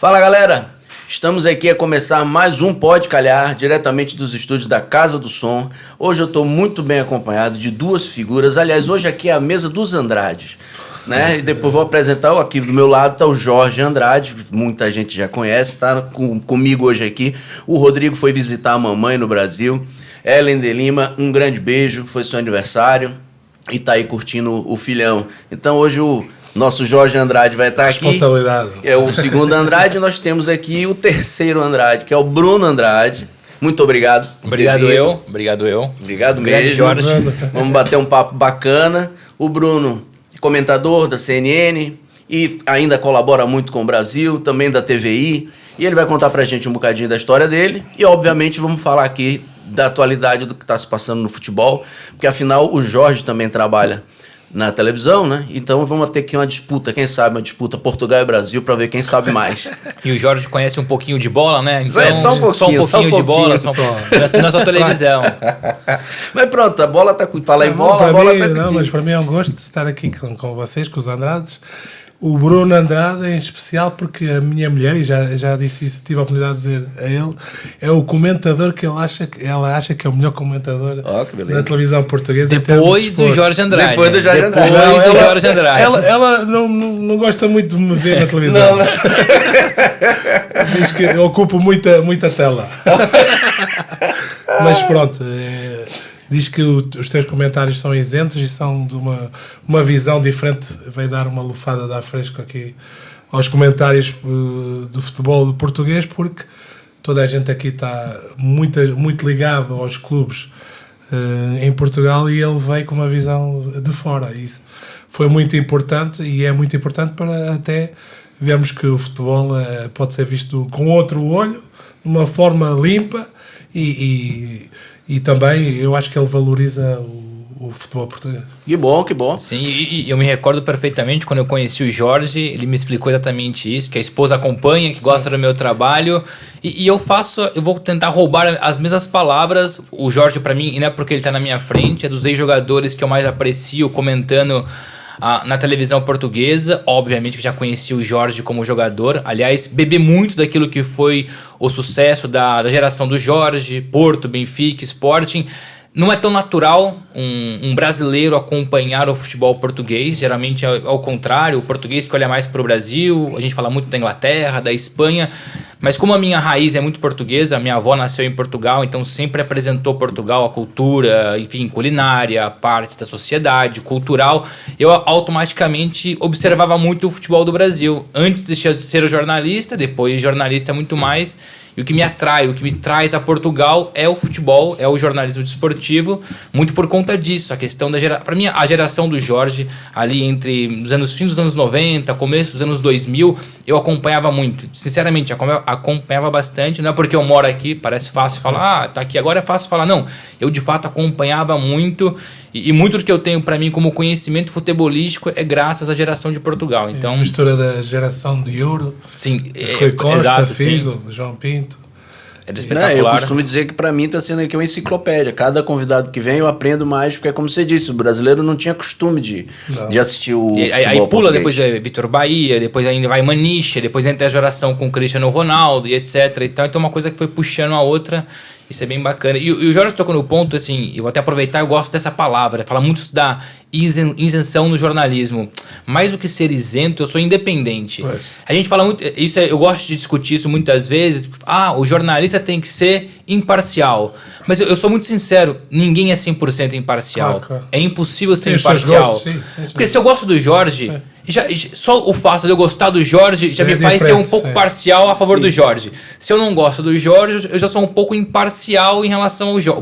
Fala, galera! Estamos aqui a começar mais um Pode Calhar, diretamente dos estúdios da Casa do Som. Hoje eu estou muito bem acompanhado de duas figuras. Aliás, hoje aqui é a mesa dos Andrades, né? E depois vou apresentar, aqui do meu lado está o Jorge Andrade, muita gente já conhece, está comigo hoje aqui. O Rodrigo foi visitar a mamãe no Brasil. Ellen de Lima, um grande beijo, foi seu aniversário e está aí curtindo o filhão. Então hoje o nosso Jorge Andrade vai estar aqui. Responsabilidade. É o segundo Andrade. Nós temos aqui o terceiro Andrade, que é o Bruno Andrade. Muito obrigado. Obrigado eu. Obrigado mesmo. Jorge. Vamos bater um papo bacana. O Bruno, comentador da CNN e ainda colabora muito com o Brasil, também da TVI. E ele vai contar pra gente um bocadinho da história dele. E, obviamente, vamos falar aqui da atualidade do que está se passando no futebol. Porque, afinal, o Jorge também trabalha na televisão, né? Então vamos ter aqui uma disputa, quem sabe, uma disputa Portugal e Brasil para ver quem sabe mais. E o Jorge conhece um pouquinho de bola, né? Então, só um pouquinho de bola, não é só televisão. Mas pronto, a bola tá com... Fala em bola, para a bola mim, tá não, mas para mim é um gosto de estar aqui com vocês, com os Andrades. O Bruno Andrade em especial, porque a minha mulher, e já disse isso, tive a oportunidade de dizer a ele, é o comentador que ela acha que é o melhor comentador da televisão portuguesa. Depois do Jorge Andrade. Depois do Jorge Andrade. Jorge Andrade. Ela não gosta muito de me ver na televisão. Não. Diz que eu ocupo muita tela. Mas pronto, diz que os teus comentários são isentos e são de uma visão diferente. Vai dar uma lufada de ar fresco aqui aos comentários do futebol português, porque toda a gente aqui está muito ligado aos clubes em Portugal e ele veio com uma visão de fora. Isso foi muito importante e é muito importante para até vermos que o futebol pode ser visto com outro olho, de uma forma limpa e também eu acho que ele valoriza o futebol português. Que bom. Sim, e eu me recordo perfeitamente quando eu conheci o Jorge, ele me explicou exatamente isso, que a esposa acompanha, que gosta do meu trabalho, e eu vou tentar roubar as mesmas palavras. O Jorge, para mim, e não é porque ele está na minha frente, é dos ex-jogadores que eu mais aprecio comentando na televisão portuguesa. Obviamente que já conheci o Jorge como jogador, aliás, bebi muito daquilo que foi o sucesso da geração do Jorge, Porto, Benfica, Sporting. Não é tão natural um brasileiro acompanhar o futebol português, geralmente é ao contrário, o português que olha mais para o Brasil, a gente fala muito da Inglaterra, da Espanha, mas como a minha raiz é muito portuguesa, a minha avó nasceu em Portugal, então sempre apresentou Portugal, a cultura, enfim, culinária, a parte da sociedade, cultural, eu automaticamente observava muito o futebol do Brasil, antes de ser jornalista, depois jornalista muito mais. E o que me atrai, o que me traz a Portugal é o futebol, é o jornalismo desportivo, muito por conta disso. A questão para mim, a geração do Jorge, ali entre os fins dos anos 90, começo dos anos 2000, eu acompanhava muito. Sinceramente, acompanhava bastante. Não é porque eu moro aqui, parece fácil falar, tá aqui agora é fácil falar. Não, eu de fato acompanhava muito. E muito do que eu tenho para mim como conhecimento futebolístico é graças à geração de Portugal. Sim, então, a mistura da geração de ouro, sim, Rui Costa, exato, Figo, João Pinto. Era espetacular. Eu costumo dizer que para mim está sendo aqui uma enciclopédia. Cada convidado que vem eu aprendo mais, porque é como você disse, o brasileiro não tinha costume de assistir o futebol aí pula português. Depois é Vitor Bahia, depois ainda vai Maniche, depois entra a geração com Cristiano Ronaldo e etc. Então uma coisa que foi puxando a outra. Isso é bem bacana. E o Jorge tocou no ponto, assim, eu vou até aproveitar, eu gosto dessa palavra, fala muito da isenção no jornalismo. Mais do que ser isento, eu sou independente. Pois. A gente fala muito, eu gosto de discutir isso muitas vezes, o jornalista tem que ser imparcial. Mas eu sou muito sincero, ninguém é 100% imparcial. Claro. É impossível ser imparcial. Gostos, sim, porque se eu gosto do Jorge... Sim. Só o fato de eu gostar do Jorge já me faz ser um pouco parcial a favor do Jorge. Se eu não gosto do Jorge, eu já sou um pouco imparcial em relação ao Jorge.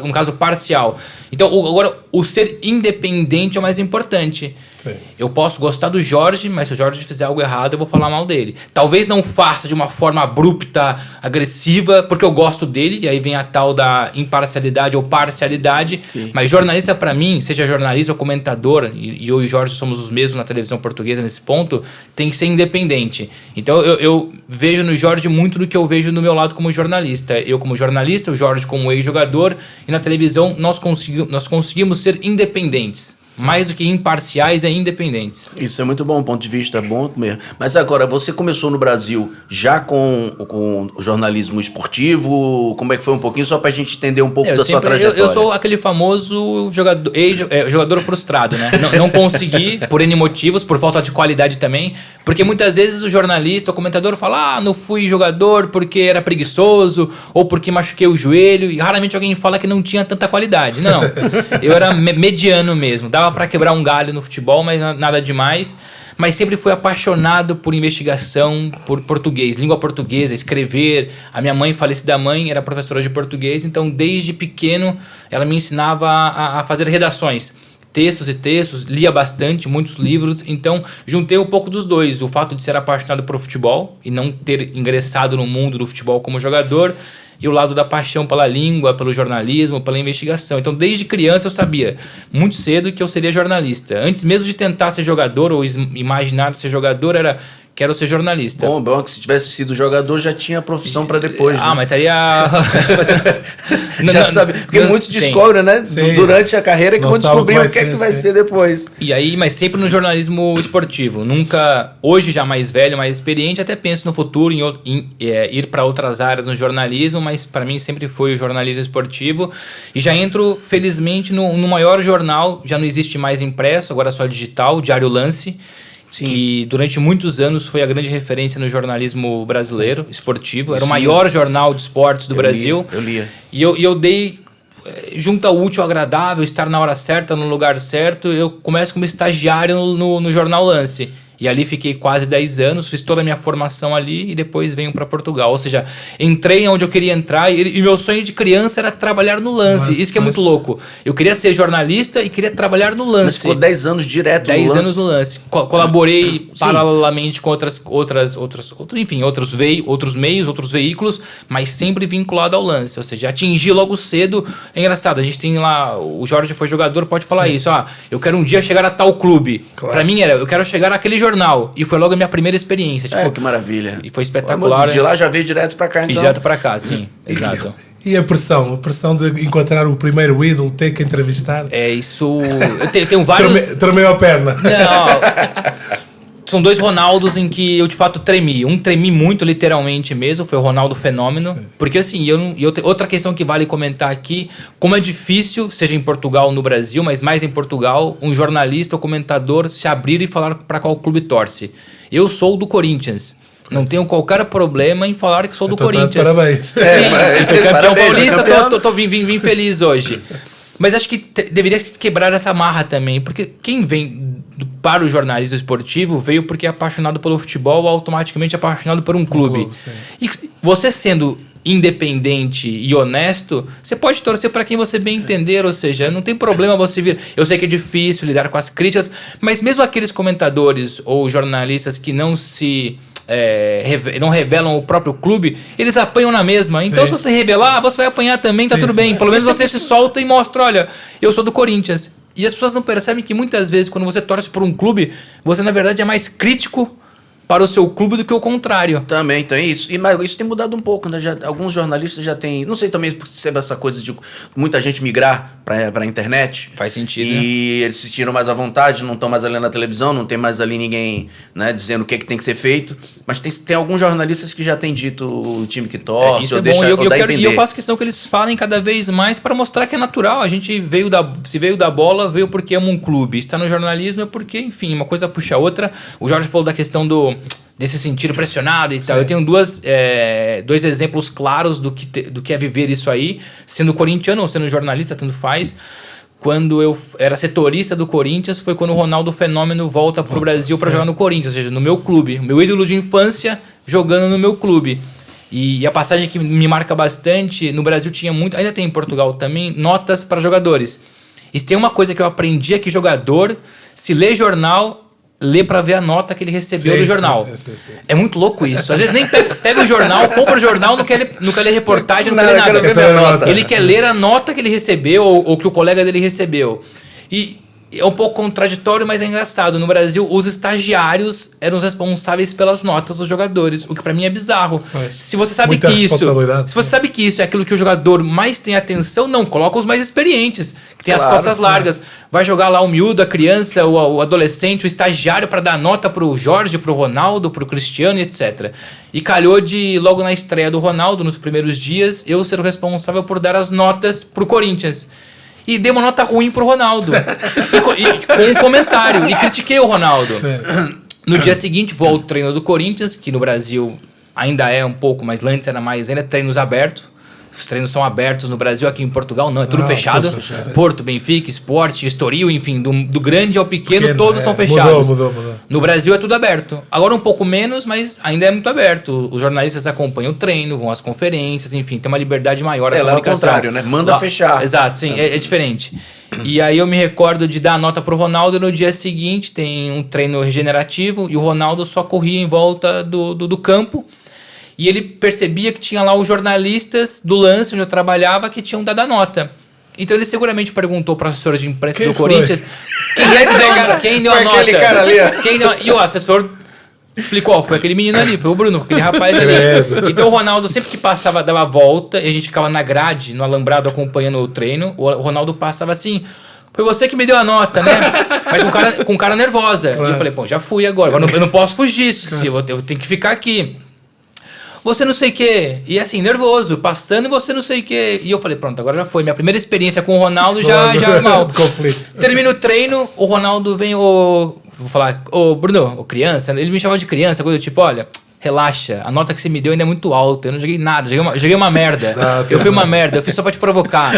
No caso, parcial. Então, agora, o ser independente é o mais importante. Sim. Eu posso gostar do Jorge, mas se o Jorge fizer algo errado, eu vou falar mal dele. Talvez não faça de uma forma abrupta, agressiva, porque eu gosto dele, e aí vem a tal da imparcialidade ou parcialidade. Sim. Mas jornalista, para mim, seja jornalista ou comentador, e eu e o Jorge somos os mesmos na televisão portuguesa nesse ponto, tem que ser independente. Então eu vejo no Jorge muito do que eu vejo no meu lado como jornalista. Eu como jornalista, o Jorge como ex-jogador, e na televisão nós conseguimos ser independentes. mais do que imparciais, é independentes. Isso é muito bom, um ponto de vista bom mesmo. Mas agora, você começou no Brasil já com o jornalismo esportivo? Como é que foi um pouquinho, só pra gente entender um pouco da sua trajetória? Eu sou aquele famoso jogador frustrado, né? Não consegui, por N motivos, por falta de qualidade também, porque muitas vezes o jornalista, o comentador fala, não fui jogador porque era preguiçoso, ou porque machuquei o joelho, e raramente alguém fala que não tinha tanta qualidade. Não, eu era mediano mesmo, dava pra quebrar um galho no futebol, mas nada demais. Mas sempre fui apaixonado por investigação, por português, língua portuguesa, escrever. A minha mãe, falecida mãe, era professora de português, então desde pequeno ela me ensinava a fazer redações. Textos e textos, lia bastante, muitos livros, então juntei um pouco dos dois. O fato de ser apaixonado por futebol e não ter ingressado no mundo do futebol como jogador, e o lado da paixão pela língua, pelo jornalismo, pela investigação. Então, desde criança eu sabia, muito cedo, que eu seria jornalista. Antes mesmo de tentar ser jogador ou imaginar ser jogador, era... Quero ser jornalista. Bom que se tivesse sido jogador já tinha profissão para depois. Ah, né? Mas estaria... Já sabe. Porque muitos descobrem, né? Sim. Durante a carreira que vão descobrir o que é que vai ser depois. E aí, mas sempre no jornalismo esportivo. Nunca, hoje já mais velho, mais experiente, até penso no futuro em ir para outras áreas no jornalismo, mas para mim sempre foi o jornalismo esportivo. E já entro, felizmente, no maior jornal, já não existe mais impresso, agora só digital, o Diário Lance. Sim. Que durante muitos anos foi a grande referência no jornalismo brasileiro, esportivo. Era o maior jornal de esportes do Brasil. Eu lia. E eu dei, junto ao útil ao agradável, estar na hora certa, no lugar certo, eu começo como estagiário no Jornal Lance. E ali fiquei quase 10 anos, fiz toda a minha formação ali e depois venho para Portugal. Ou seja, entrei onde eu queria entrar e meu sonho de criança era trabalhar no lance. Isso que é muito louco. Eu queria ser jornalista e queria trabalhar no lance. Mas ficou 10 anos direto 10 anos no lance. Colaborei paralelamente com outros meios, outros veículos, mas sempre vinculado ao lance. Ou seja, atingi logo cedo. É engraçado, a gente tem lá, o Jorge foi jogador, pode falar isso. Eu quero um dia chegar a tal clube. Claro. Para mim era, eu quero chegar àquele jornal. E foi logo a minha primeira experiência. Tipo, que maravilha. E foi espetacular. De lá já veio direto pra cá, então. Direto pra cá, sim. Exato. E a pressão? A pressão de encontrar o primeiro ídolo, ter que entrevistar? Isso... Eu tenho vários... Tremeu a perna. Não... São dois Ronaldos em que eu de fato tremi. Um tremi muito, literalmente mesmo, foi o Ronaldo Fenômeno. Sim. Porque assim, outra questão que vale comentar aqui, como é difícil, seja em Portugal ou no Brasil, mas mais em Portugal, um jornalista ou comentador se abrir e falar para qual clube torce. Eu sou do Corinthians. Não tenho qualquer problema em falar que sou do Corinthians. Parabéns. Sim, fui campeão paulista, vim feliz hoje. Mas acho que deveria quebrar essa marra também, porque quem vem para o jornalismo esportivo veio porque é apaixonado pelo futebol, automaticamente apaixonado por um clube. E você sendo independente e honesto, você pode torcer para quem você bem entender, ou seja, não tem problema você vir. Eu sei que é difícil lidar com as críticas, mas mesmo aqueles comentadores ou jornalistas que não revelam o próprio clube, eles apanham na mesma. Então, se você revelar, você vai apanhar também, tá tudo bem. Pelo menos você se solta e mostra, olha, eu sou do Corinthians. E as pessoas não percebem que muitas vezes, quando você torce por um clube, você na verdade é mais crítico para o seu clube do que o contrário. Também, então é isso. Mas isso tem mudado um pouco, né? Alguns jornalistas já têm... Não sei também se é essa coisa de muita gente migrar para a internet. Faz sentido, e eles se tiram mais à vontade, não estão mais ali na televisão, não tem mais ali ninguém, né, dizendo o que tem que ser feito. Mas tem alguns jornalistas que já têm dito o time que torce, isso é bom. E eu faço questão que eles falem cada vez mais para mostrar que é natural. A gente se veio da bola, veio porque ama um clube. Está no jornalismo é porque, enfim, uma coisa puxa a outra. O Jorge falou da questão desse sentido pressionado e tal. Eu tenho dois exemplos claros do que é viver isso aí, sendo corintiano ou sendo jornalista, tanto faz. Quando eu era setorista do Corinthians, foi quando o Ronaldo Fenômeno volta pro Brasil para jogar no Corinthians, ou seja, no meu clube. Meu ídolo de infância jogando no meu clube. E a passagem que me marca bastante, no Brasil tinha muito, ainda tem em Portugal também, notas para jogadores. E se tem uma coisa que eu aprendi é que jogador, se lê jornal, lê para ver a nota que ele recebeu do jornal. Sim. É muito louco isso. Às vezes nem pega o jornal, compra o jornal, não quer ler reportagem, não quer ler nada. Ele quer ler a nota que ele recebeu ou que o colega dele recebeu. E é um pouco contraditório, mas é engraçado. No Brasil, os estagiários eram os responsáveis pelas notas dos jogadores, o que pra mim é bizarro. Se você sabe que isso é aquilo que o jogador mais tem atenção, não, coloca os mais experientes, que tem as costas largas. Vai jogar lá o miúdo, a criança, o adolescente, o estagiário pra dar nota pro Jorge, pro Ronaldo, pro Cristiano, etc. E calhou de, logo na estreia do Ronaldo, nos primeiros dias, eu ser o responsável por dar as notas pro Corinthians. E dei uma nota ruim pro Ronaldo. Com um comentário. E critiquei o Ronaldo. No dia seguinte, vou ao treino do Corinthians, que no Brasil ainda é um pouco, mas antes era mais ainda treinos abertos. Os treinos são abertos no Brasil, aqui em Portugal não, é tudo fechado. Porto, Benfica, Sport, Estoril, enfim, do grande ao pequeno todos são fechados. Mudou. No Brasil é tudo aberto. Agora um pouco menos, mas ainda é muito aberto. Os jornalistas acompanham o treino, vão às conferências, enfim, tem uma liberdade maior. Lá é o contrário, né? Manda fechar. Exato, sim, é diferente. E aí eu me recordo de dar a nota pro Ronaldo e no dia seguinte tem um treino regenerativo e o Ronaldo só corria em volta do campo. E ele percebia que tinha lá os jornalistas do lance onde eu trabalhava que tinham dado a nota. Então ele seguramente perguntou para o assessor de imprensa do Corinthians quem deu a nota. Aquele cara ali, e o assessor explicou, foi aquele menino ali, foi o Bruno, aquele rapaz ali. Então o Ronaldo sempre que passava, dava a volta e a gente ficava na grade, no alambrado acompanhando o treino, o Ronaldo passava assim... Foi você que me deu a nota, né? Mas com cara nervosa. E eu falei, já fui agora eu não posso fugir, eu tenho que ficar aqui. Você não sei o quê. E assim, nervoso, passando e você não sei o quê. E eu falei, pronto, agora já foi. Minha primeira experiência com o Ronaldo já é mal. Termina o treino, o Ronaldo vem, vou falar, Bruno, criança, ele me chamava de criança, coisa do tipo, olha, relaxa, a nota que você me deu ainda é muito alta, eu não joguei nada, joguei uma merda. Eu fui uma merda, eu fiz só pra te provocar.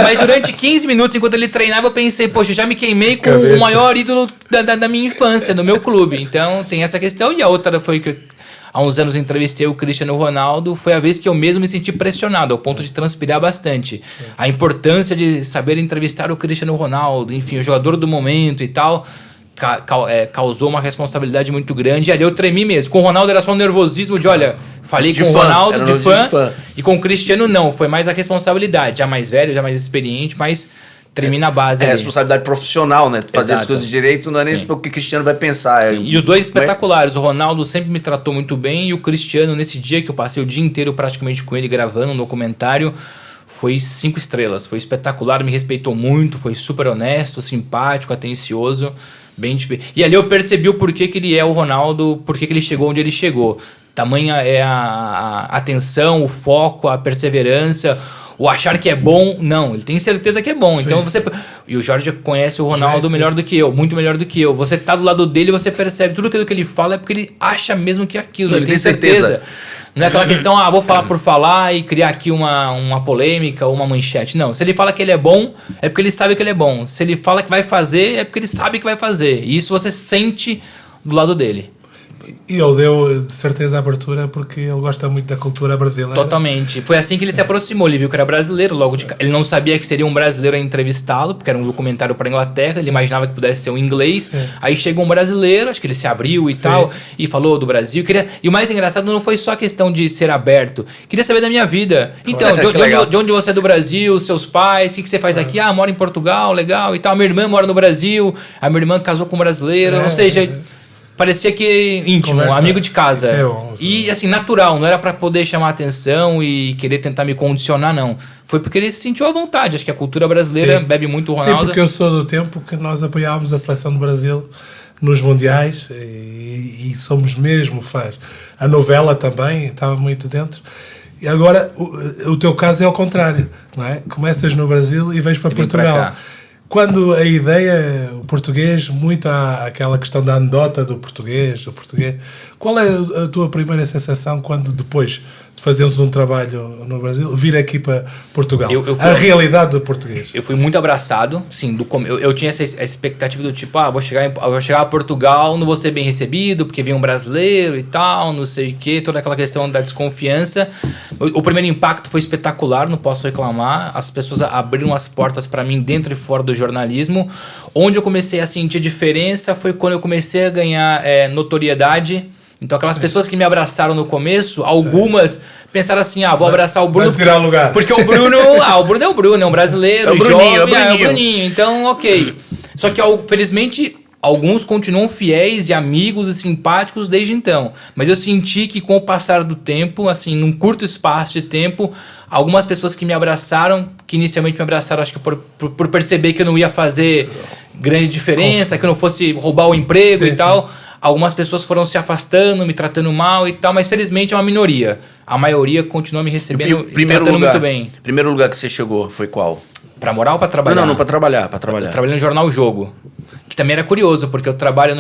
Mas durante 15 minutos, enquanto ele treinava, eu pensei, poxa, já me queimei com o maior ídolo da minha infância, do meu clube. Então tem essa questão. E a outra foi que há uns anos entrevistei o Cristiano Ronaldo, foi a vez que eu mesmo me senti pressionado, ao ponto de transpirar bastante. A importância de saber entrevistar o Cristiano Ronaldo, enfim, o jogador do momento e tal, causou uma responsabilidade muito grande. E ali eu tremi mesmo. Com o Ronaldo era só um nervosismo de, olha, falei com o Ronaldo de fã, e com o Cristiano não, foi mais a responsabilidade, já mais velho, já mais experiente, mas... tremi na base. É responsabilidade profissional, né? Fazer as coisas direito não é nem o que o Cristiano vai pensar. E os dois espetaculares. O Ronaldo sempre me tratou muito bem e o Cristiano, nesse dia que eu passei o dia inteiro praticamente com ele gravando um documentário, foi 5 estrelas. Foi espetacular, me respeitou muito, foi super honesto, simpático, atencioso. E ali eu percebi o porquê que ele é o Ronaldo, porquê que ele chegou onde ele chegou. Tamanha é a atenção, o foco, a perseverança... O achar que é bom, não, ele tem certeza que é bom. Sim. Então você... E o Jorge conhece o Ronaldo melhor do que eu, muito melhor do que eu. Você tá do lado dele e você percebe tudo aquilo que ele fala é porque ele acha mesmo que é aquilo. Ele tem certeza. Não é aquela questão, vou falar por falar e criar aqui uma polêmica ou uma manchete. Não, se ele fala que ele é bom, é porque ele sabe que ele é bom. Se ele fala que vai fazer, é porque ele sabe que vai fazer. E isso você sente do lado dele. E ele deu, de certeza, a abertura porque ele gosta muito da cultura brasileira. Totalmente. Foi assim que ele se aproximou. Ele viu que era brasileiro, logo de... Ele não sabia que seria um brasileiro a entrevistá-lo, porque era um documentário para a Inglaterra. Ele imaginava que pudesse ser um inglês. Sim. Aí chegou um brasileiro, acho que ele se abriu e tal, e falou do Brasil. E o mais engraçado não foi só a questão de ser aberto. Queria saber da minha vida. Então, de onde você é do Brasil, seus pais, o que você faz aqui? Mora em Portugal, legal e tal. Minha irmã mora no Brasil, a minha irmã casou com um brasileiro, ou seja... Parecia que íntimo, amigo de casa. E assim, natural, não era pra poder chamar atenção e querer tentar me condicionar, não. Foi porque ele se sentiu à vontade. Acho que a cultura brasileira bebe muito o Ronaldo. Sim, porque eu sou do tempo que nós apoiávamos a seleção do Brasil nos mundiais e somos mesmo fãs. A novela também estava muito dentro. E agora, o teu caso é ao contrário, não é? Começas no Brasil e vais para Portugal. Quando a ideia, o português, muito há aquela questão da anedota do português, qual é a tua primeira sensação quando depois de fazeres um trabalho no Brasil, vir aqui para Portugal? A realidade do português. Eu fui muito abraçado, sim, eu tinha essa expectativa do tipo, vou chegar a Portugal, não vou ser bem recebido, porque vem um brasileiro e tal, não sei o quê, toda aquela questão da desconfiança. O primeiro impacto foi espetacular, não posso reclamar, as pessoas abriram as portas para mim dentro e fora do jornalismo. Onde eu comecei a sentir diferença foi quando eu comecei a ganhar notoriedade. Então aquelas pessoas que me abraçaram no começo, algumas pensaram assim, vou abraçar o Bruno. Vai tirar lugar. Porque o Bruno, o Bruno é o Bruno, é um brasileiro, jovem, é o Bruninho. Então, ok. Só que, felizmente, alguns continuam fiéis e amigos e simpáticos desde então. Mas eu senti que com o passar do tempo, assim, num curto espaço de tempo, algumas pessoas que me abraçaram, que inicialmente me abraçaram, acho que por perceber que eu não ia fazer grande diferença, que eu não fosse roubar o emprego e tal, algumas pessoas foram se afastando, me tratando mal e tal, mas felizmente é uma minoria. A maioria continua me recebendo e tratando muito bem. O primeiro lugar que você chegou foi qual? Pra morar ou pra trabalhar? Não, pra trabalhar. Eu trabalhei no Jornal Jogo. Que também era curioso, porque eu trabalhei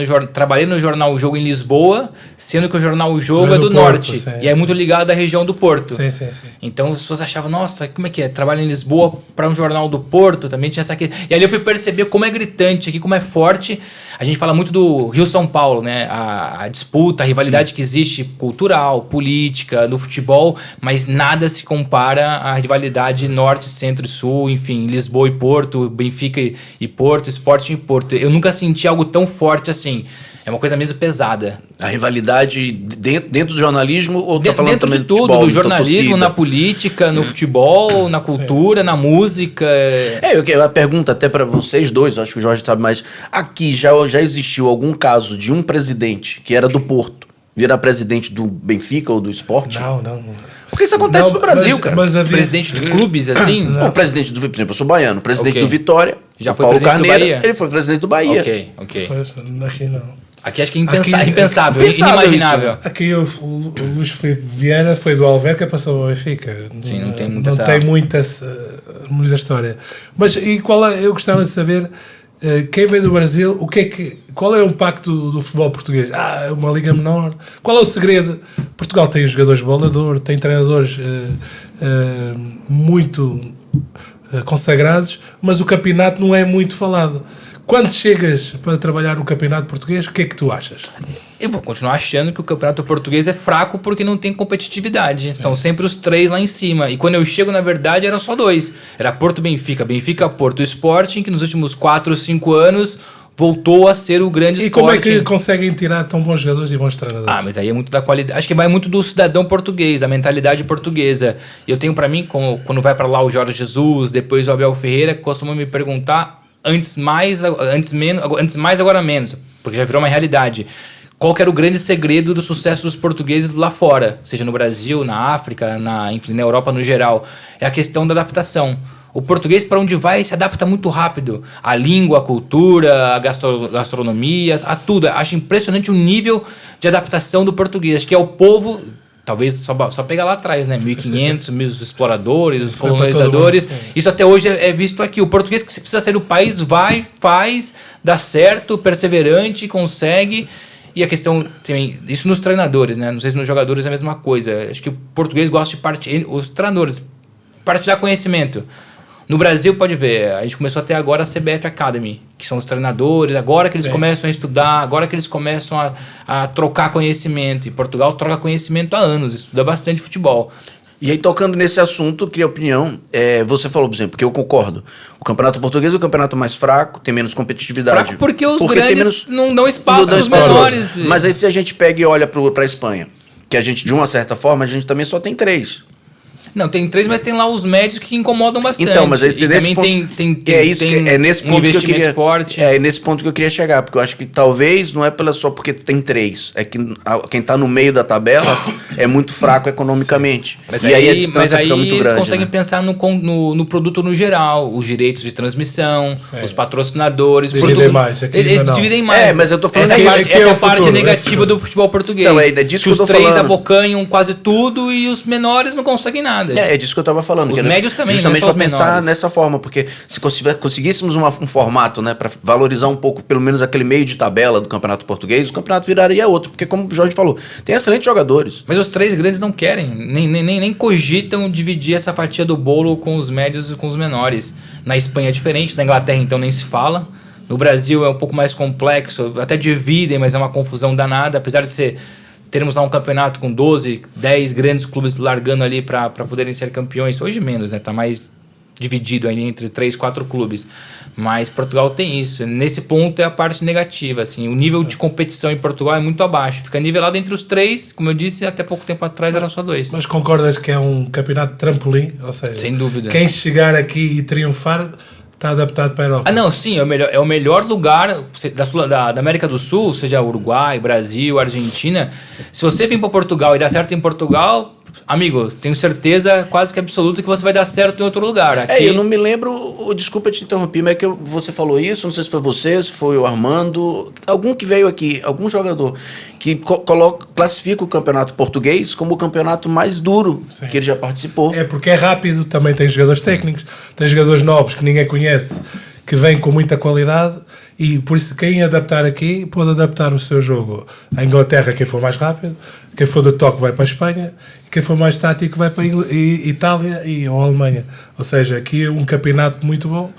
no Jornal Jogo em Lisboa, sendo que o Jornal Jogo é do Norte. Sim, e é muito ligado à região do Porto. Sim. Então as pessoas achavam, nossa, como é que é? Trabalho em Lisboa para um jornal do Porto, também tinha essa aqui. E ali eu fui perceber como é gritante aqui, como é forte. A gente fala muito do Rio-São Paulo, né? A disputa, a rivalidade que existe cultural, política, no futebol, mas nada se compara à rivalidade Norte, Centro e Sul, enfim, Lisboa e Porto, Benfica e Porto, Sporting e Porto. Eu nunca senti algo tão forte assim. É uma coisa mesmo pesada. A rivalidade dentro do jornalismo ou tá falando dentro também de tudo, futebol, do jornalismo, na política, no futebol, na cultura, na música. Eu pergunto até para vocês dois, acho que o Jorge sabe mais. Aqui já existiu algum caso de um presidente que era do Porto virar presidente do Benfica ou do Sport? Não. Porque isso acontece no Brasil, cara. Mas havia... Presidente de clubes, assim? Não. O presidente do... Por exemplo, eu sou baiano. O presidente do Vitória, já foi Paulo presidente Carneiro, do Bahia? Ele foi presidente do Bahia. Ok. Pois, aqui não. Aqui acho que é impensável, inimaginável. Isso. Aqui o Luís Filipe Vieira foi do Alverca, passou ao Benfica. Sim, não tem muita história. Mas eu gostava de saber... quem vem do Brasil, qual é o impacto do futebol português? É uma liga menor. Qual é o segredo? Portugal tem jogadores de bolador, tem treinadores muito consagrados, mas o campeonato não é muito falado. Quando chegas para trabalhar no campeonato português, o que é que tu achas? Eu vou continuar achando que o campeonato português é fraco porque não tem competitividade. São sempre os 3 lá em cima. E quando eu chego, na verdade, eram só 2. Era Porto-Benfica, Benfica-Porto, Sporting, que nos últimos 4 ou 5 anos voltou a ser o grande Sporting. E como é que conseguem tirar tão bons jogadores e bons treinadores? Mas aí é muito da qualidade. Acho que vai muito do cidadão português, a mentalidade portuguesa. E eu tenho para mim, quando vai para lá o Jorge Jesus, depois o Abel Ferreira, costumam me perguntar antes mais, agora menos, porque já virou uma realidade. Qual que era o grande segredo do sucesso dos portugueses lá fora, seja no Brasil, na África, enfim, na Europa no geral? É a questão da adaptação. O português, para onde vai, se adapta muito rápido. A língua, a cultura, a gastronomia, a tudo. Acho impressionante o nível de adaptação do português. Acho que é o povo... Talvez só pega lá atrás, né? 1500, os exploradores, os colonizadores. Isso até hoje é visto aqui. O português que precisa ser o país vai, faz, dá certo, perseverante, consegue. E a questão também, isso nos treinadores, né? Não sei se nos jogadores é a mesma coisa. Acho que o português gosta de partilhar, os treinadores, partilhar conhecimento. No Brasil, pode ver, a gente começou até agora a CBF Academy, que são os treinadores, agora que eles começam a estudar, agora que eles começam a trocar conhecimento. E Portugal troca conhecimento há anos, estuda bastante futebol. E aí, tocando nesse assunto, eu queria opinião. Você falou, por exemplo, que eu concordo. O campeonato português é o campeonato mais fraco, tem menos competitividade. Fraco porque os grandes não dão espaço para os menores. Mas aí, se a gente pega e olha para a Espanha, que a gente, de uma certa forma, a gente também só tem 3. Não, tem 3, mas tem lá os médios que incomodam bastante. Então, mas aí, também tem nesse ponto investimento que eu queria, forte. É nesse ponto que eu queria chegar, porque eu acho que talvez não é só porque tem 3, é que quem está no meio da tabela é muito fraco economicamente. Mas e aí a distância fica muito grande. Eles conseguem pensar no produto no geral, os direitos de transmissão, os patrocinadores. Eles dividem mais. Mas eu tô falando essa é a parte negativa do futebol português. Então, é disso que eu tô falando. Os 3 abocanham quase tudo e os menores não conseguem nada. É disso que eu tava falando. Os médios também, justamente para pensar nessa forma, porque se conseguíssemos um formato, né, para valorizar um pouco, pelo menos aquele meio de tabela do Campeonato Português, o campeonato viraria outro, porque como o Jorge falou, tem excelentes jogadores. Mas os 3 grandes não querem, nem cogitam dividir essa fatia do bolo com os médios e com os menores. Na Espanha é diferente, na Inglaterra então nem se fala. No Brasil é um pouco mais complexo, até dividem, mas é uma confusão danada, apesar de teremos lá um campeonato com 12, 10 grandes clubes largando ali para poderem ser campeões. Hoje menos, né? Tá mais dividido aí entre 3, 4 clubes. Mas Portugal tem isso. Nesse ponto é a parte negativa. Assim. O nível de competição em Portugal é muito abaixo. Fica nivelado entre os 3. Como eu disse, até pouco tempo atrás eram só 2. Mas concordas que é um campeonato de trampolim? Ou seja, sem dúvida. Quem chegar aqui e triunfar está adaptado para a Europa. Ah, não, sim, é o melhor lugar da América do Sul, seja Uruguai, Brasil, Argentina. Se você vir para Portugal e dar certo em Portugal, amigo, tenho certeza quase que absoluta que você vai dar certo em outro lugar. Aqui... eu não me lembro, desculpa te interromper, mas é que você falou isso, não sei se foi você, se foi o Armando, algum que veio aqui, algum jogador que classifica o campeonato português como o campeonato mais duro que ele já participou. É porque é rápido, também tem jogadores técnicos, tem jogadores novos que ninguém conhece, que vêm com muita qualidade, e por isso quem adaptar aqui pode adaptar o seu jogo. A Inglaterra, quem for mais rápido, quem for de toque vai para a Espanha, quem for mais tático vai para a Itália ou a Alemanha. Ou seja, aqui é um campeonato muito bom.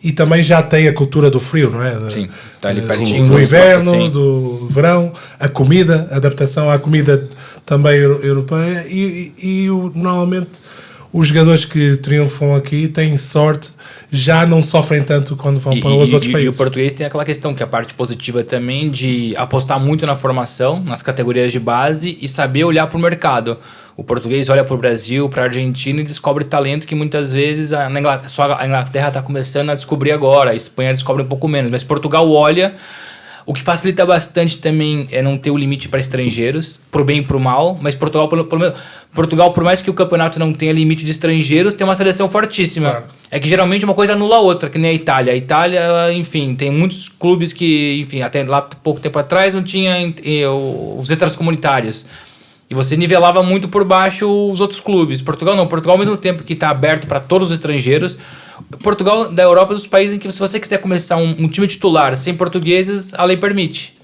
E também já tem a cultura do frio, não é? Sim, está ali pertinho. Do inverno, do verão, a comida, a adaptação à comida também europeia e normalmente os jogadores que triunfam aqui têm sorte, já não sofrem tanto quando vão para os outros países. E o português tem aquela questão, que é a parte positiva também, de apostar muito na formação, nas categorias de base e saber olhar para o mercado. O português olha para o Brasil, para a Argentina e descobre talento que muitas vezes só a Inglaterra está começando a descobrir agora, a Espanha descobre um pouco menos, mas Portugal olha. O que facilita bastante também é não ter o limite para estrangeiros, pro bem e pro mal, mas Portugal, por mais que o campeonato não tenha limite de estrangeiros, tem uma seleção fortíssima. Claro. É que geralmente uma coisa anula a outra, que nem a Itália. A Itália, enfim, tem muitos clubes que, enfim, até lá pouco tempo atrás não tinha os extracomunitários. E você nivelava muito por baixo os outros clubes. Portugal não. Portugal, ao mesmo tempo que está aberto para todos os estrangeiros, Portugal, da Europa, é dos países em que se você quiser começar um time titular sem portugueses, a lei permite.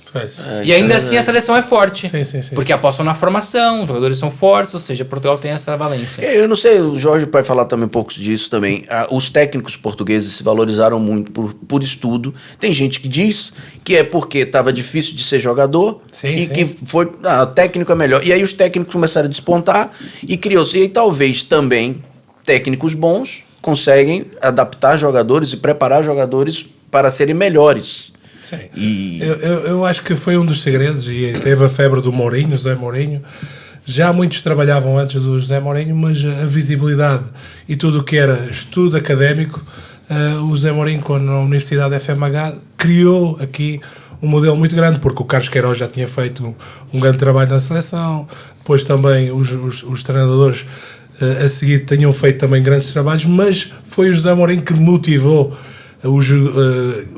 E ainda assim a seleção é forte. Sim. Porque apostam na formação, os jogadores são fortes, ou seja, Portugal tem essa valência. Eu não sei, o Jorge vai falar também um pouco disso também. Os técnicos portugueses se valorizaram muito por estudo. Tem gente que diz que é porque estava difícil de ser jogador que foi... técnico é melhor. E aí os técnicos começaram a despontar e criou-se. E aí talvez também técnicos bons conseguem adaptar jogadores e preparar jogadores para serem melhores. Sim. Eu acho que foi um dos segredos, e teve a febre do Mourinho, José Mourinho. Já muitos trabalhavam antes do José Mourinho, mas a visibilidade e tudo o que era estudo académico, o José Mourinho, na Universidade FMH, criou aqui um modelo muito grande, porque o Carlos Queiroz já tinha feito um grande trabalho na seleção, depois também os treinadores a seguir tinham feito também grandes trabalhos, mas foi o José Mourinho que motivou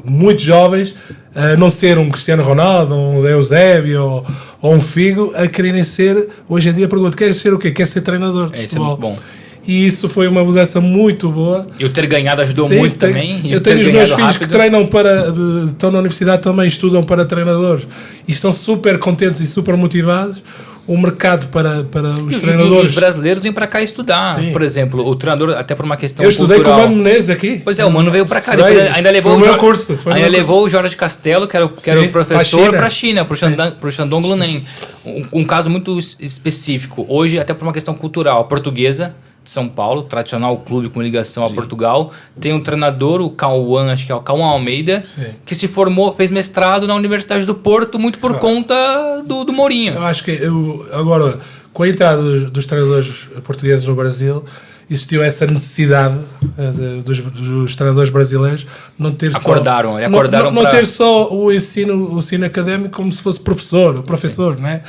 muitos jovens a não ser um Cristiano Ronaldo, um Eusébio ou um Figo, a quererem ser, hoje em dia pergunto, queres ser o quê? Queres ser treinador de futebol? Isso é muito bom. E isso foi uma mudança muito boa. E o ter ganhado ajudou muito também. Eu tenho os meus filhos que treinam estão na universidade também, estudam para treinadores e estão super contentes e super motivados. O mercado para os treinadores. E os brasileiros vêm para cá estudar. Sim. Por exemplo, o treinador, até por uma questão cultural. Eu estudei cultural. com o Mano Menezes aqui. Pois é, o Mano veio para cá. Ainda levou o Jorge Castelo, que era o professor, para a China, para o Shandong Luneng. Um caso muito específico. Hoje, até por uma questão cultural, a portuguesa de São Paulo, tradicional clube com ligação a Portugal, tem um treinador, o Cauã, acho que é o Cauã Almeida, que se formou, fez mestrado na Universidade do Porto, muito por conta do Mourinho. Eu acho que agora, com a entrada dos treinadores portugueses no Brasil, existiu essa necessidade dos treinadores brasileiros não ter não ter só o ensino académico como se fosse professor, né?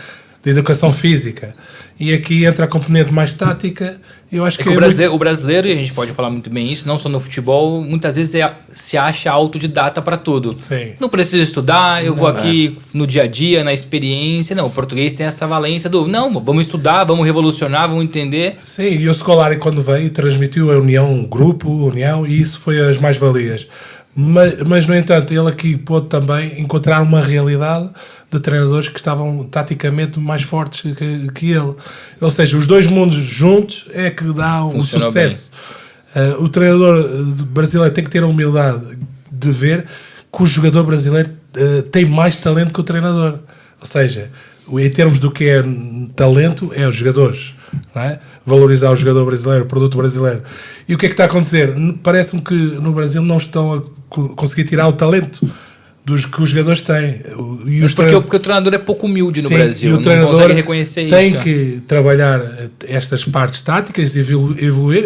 De educação física. E aqui entra a componente mais tática. Eu acho que o brasileiro, e a gente pode falar muito bem isso, não só no futebol, muitas vezes se acha autodidata para tudo. Sim. Não preciso estudar, eu vou aqui no dia a dia, na experiência. Não, o português tem essa valência vamos estudar, vamos revolucionar, vamos entender. Sim, e o Scolari, quando veio, transmitiu a união, e isso foi as mais-valias. Mas, no entanto, ele aqui pôde também encontrar uma realidade de treinadores que estavam taticamente mais fortes que ele. Ou seja, os dois mundos juntos é que dá um sucesso. O treinador brasileiro tem que ter a humildade de ver que o jogador brasileiro tem mais talento que o treinador. Ou seja, em termos do que é talento, é os jogadores. Não é? Valorizar o jogador brasileiro, o produto brasileiro. E o que é que está a acontecer? Parece-me que no Brasil não estão a conseguir tirar o talento dos que os jogadores têm. Porque o treinador é pouco humilde no Sim, Brasil, e o não treinador consegue reconhecer isso. tem que trabalhar estas partes táticas e evoluir,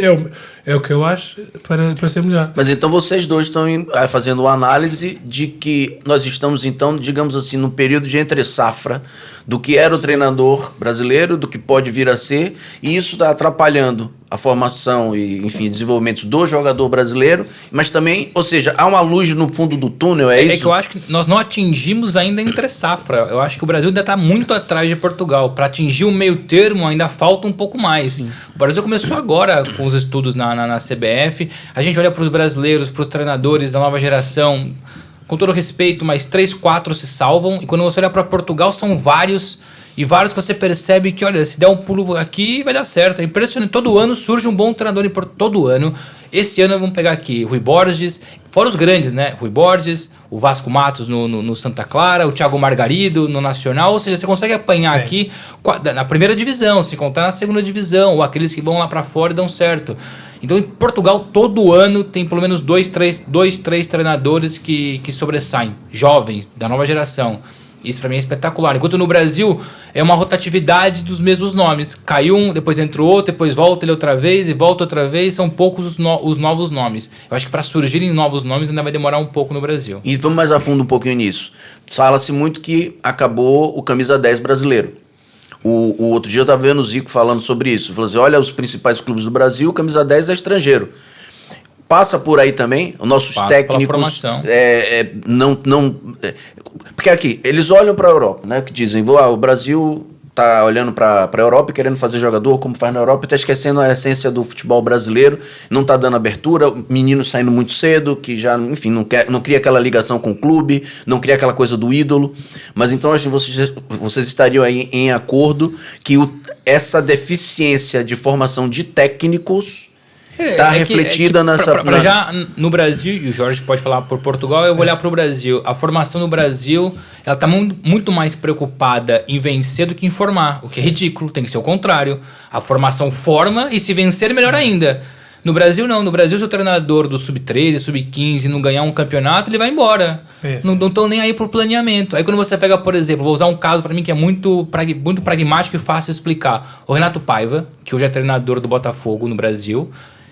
é o que eu acho, para ser melhor. Mas então vocês dois estão fazendo uma análise de que nós estamos, então, digamos assim, num período de entre-safra do que era o treinador brasileiro, do que pode vir a ser, e isso está atrapalhando a formação e, enfim, desenvolvimento do jogador brasileiro, mas também, ou seja, há uma luz no fundo do túnel, é isso? É que eu acho que nós não atingimos ainda a entre-safra. Eu acho que o Brasil ainda está muito atrás de Portugal. Para atingir o meio termo ainda falta um pouco mais. Sim. O Brasil começou agora com os estudos na CBF. A gente olha para os brasileiros, para os treinadores da nova geração, com todo respeito, mas 3, 4 se salvam. E quando você olha para Portugal, são vários. E vários que você percebe que, olha, se der um pulo aqui, vai dar certo. É impressionante. Todo ano surge um bom treinador em Portugal. Todo ano. Esse ano vamos pegar aqui Rui Borges, fora os grandes, né? Rui Borges, o Vasco Matos no Santa Clara, o Thiago Margarido no Nacional. Ou seja, você consegue apanhar Sim. aqui na primeira divisão, se contar na segunda divisão, ou aqueles que vão lá para fora e dão certo. Então, em Portugal, todo ano tem pelo menos 2, 3 treinadores que sobressaem, jovens, da nova geração. Isso para mim é espetacular. Enquanto no Brasil é uma rotatividade dos mesmos nomes. Cai um, depois entra outro, depois volta ele outra vez e volta outra vez. São poucos os novos nomes. Eu acho que para surgirem novos nomes ainda vai demorar um pouco no Brasil. E vamos mais a fundo um pouquinho nisso. Fala-se muito que acabou o camisa 10 brasileiro. O outro dia eu estava vendo o Zico falando sobre isso. Ele falou assim, olha, os principais clubes do Brasil, o camisa 10 é estrangeiro. Passa por aí também, os nossos técnicos porque aqui, eles olham para a Europa, né, que dizem, o Brasil tá olhando para a Europa e querendo fazer jogador como faz na Europa e tá esquecendo a essência do futebol brasileiro, não tá dando abertura, menino saindo muito cedo, que já, enfim, não cria aquela ligação com o clube, não cria aquela coisa do ídolo, mas então acho que vocês estariam aí em acordo que essa deficiência de formação de técnicos está refletida nessa... Já no Brasil, e o Jorge pode falar por Portugal, eu vou olhar para o Brasil. A formação no Brasil, ela está muito mais preocupada em vencer do que em formar, o que é ridículo, tem que ser o contrário. A formação forma e se vencer, melhor ainda. No Brasil, não. No Brasil, se o treinador do Sub-13, Sub-15 não ganhar um campeonato, ele vai embora. Sim. Não estão nem aí pro planeamento. Aí quando você pega, por exemplo, vou usar um caso para mim que é muito pragmático e fácil de explicar. O Renato Paiva, que hoje é treinador do Botafogo no Brasil,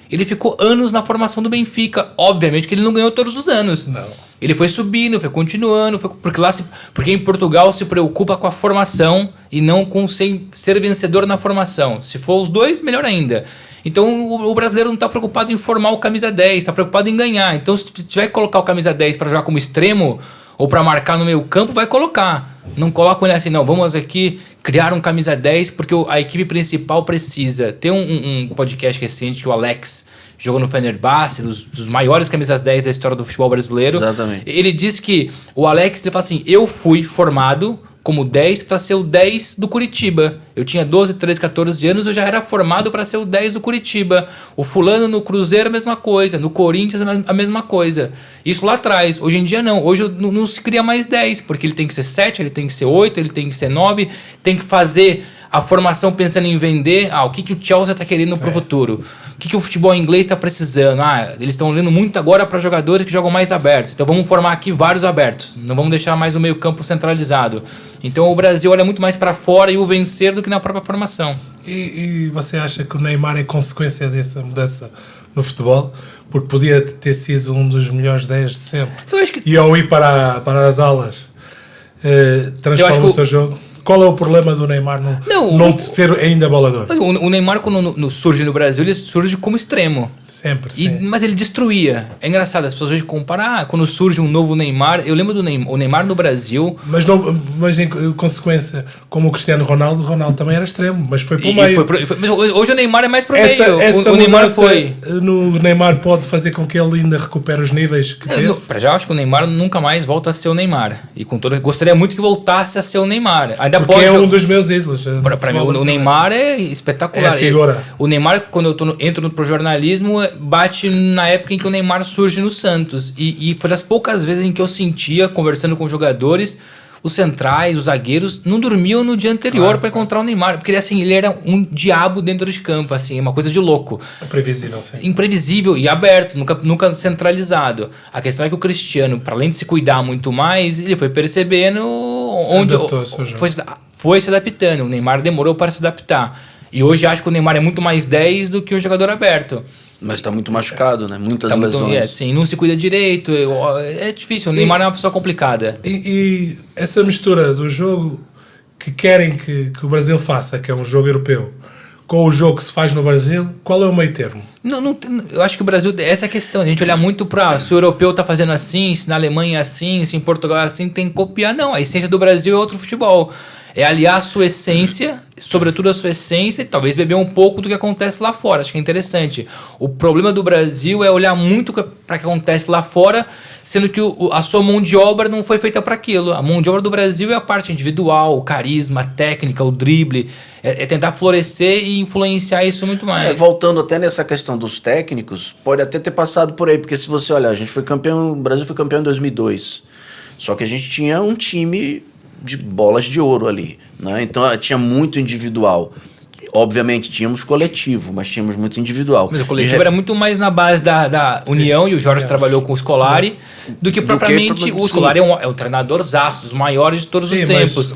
ele ficou anos na formação do Benfica. Obviamente que ele não ganhou todos os anos. Não. Ele foi subindo, foi continuando, porque em Portugal se preocupa com a formação e não com ser vencedor na formação. Se for os dois, melhor ainda. Então o brasileiro não está preocupado em formar o camisa 10, está preocupado em ganhar. Então se tiver que colocar o camisa 10 para jogar como extremo ou para marcar no meio campo, vai colocar. Não coloca ele assim, não, vamos aqui criar um camisa 10 porque a equipe principal precisa. Tem um podcast recente que o Alex jogou no Fenerbahçe, dos maiores camisas 10 da história do futebol brasileiro. Exatamente. Ele diz que o Alex, ele fala assim, eu fui formado como 10 para ser o 10 do Curitiba. Eu tinha 12, 13, 14 anos, eu já era formado para ser o 10 do Curitiba. O fulano no Cruzeiro a mesma coisa, no Corinthians a mesma coisa. Isso lá atrás. Hoje em dia não. Hoje não se cria mais 10, porque ele tem que ser 7, ele tem que ser 8, ele tem que ser 9, tem que fazer a formação pensando em vender. O que o Chelsea está querendo para o futuro? O que o futebol inglês está precisando? Eles estão olhando muito agora para jogadores que jogam mais abertos. Então vamos formar aqui vários abertos. Não vamos deixar mais o meio campo centralizado. Então o Brasil olha muito mais para fora e o vencer do que na própria formação. E você acha que o Neymar é consequência dessa mudança no futebol? Porque podia ter sido um dos melhores 10 de sempre. Eu acho que... E ao ir para as alas, transforma o seu jogo. Qual é o problema do Neymar não ser ainda bolador? Mas o Neymar, quando surge no Brasil, ele surge como extremo. Sempre, mas ele destruía. É engraçado, as pessoas hoje comparam, quando surge um novo Neymar... Eu lembro do Neymar no Brasil... Mas em consequência, como o Cristiano Ronaldo também era extremo, mas foi para o meio. Mas hoje o Neymar é mais para o meio. O Neymar foi... O Neymar pode fazer com que ele ainda recupere os níveis que teve? Para já, acho que o Neymar nunca mais volta a ser o Neymar. E gostaria muito que voltasse a ser o Neymar. Porque é um dos meus ídolos. Para mim, o Neymar é espetacular. É a figura. O Neymar, quando eu entro pro jornalismo, bate na época em que o Neymar surge no Santos. E foi das poucas vezes em que eu sentia, conversando com jogadores, os centrais, os zagueiros, não dormiam no dia anterior para encontrar o Neymar. Porque ele era um diabo dentro de campo, assim, uma coisa de louco. Imprevisível, sim. Imprevisível e aberto, nunca centralizado. A questão é que o Cristiano, para além de se cuidar muito mais, ele foi percebendo onde foi se adaptando. O Neymar demorou para se adaptar. E hoje acho que o Neymar é muito mais 10 do que um jogador aberto. Mas está muito machucado, né? Muitas lesões. Sim, não se cuida direito. É difícil. O Neymar é uma pessoa complicada. E essa mistura do jogo que querem que o Brasil faça, que é um jogo europeu, com o jogo que se faz no Brasil, qual é o meio termo? Não, eu acho que o Brasil, essa é a questão. A gente olhar muito para se o europeu está fazendo assim, se na Alemanha é assim, se em Portugal é assim, tem que copiar. Não, a essência do Brasil é outro futebol. É aliar a sua essência, sobretudo a sua essência, e talvez beber um pouco do que acontece lá fora. Acho que é interessante. O problema do Brasil é olhar muito para o que acontece lá fora, sendo que a sua mão de obra não foi feita para aquilo. A mão de obra do Brasil é a parte individual, o carisma, a técnica, o drible. É tentar florescer e influenciar isso muito mais. Voltando até nessa questão dos técnicos, pode até ter passado por aí, porque se você olhar, o Brasil foi campeão em 2002. Só que a gente tinha um time de bolas de ouro ali, né? Então tinha muito individual. Obviamente tínhamos coletivo, mas tínhamos muito individual. Mas o coletivo era muito mais na base da união, e o Jorge trabalhou com o Scolari, do que propriamente o Scolari é um treinador zaço, dos maiores de todos os tempos.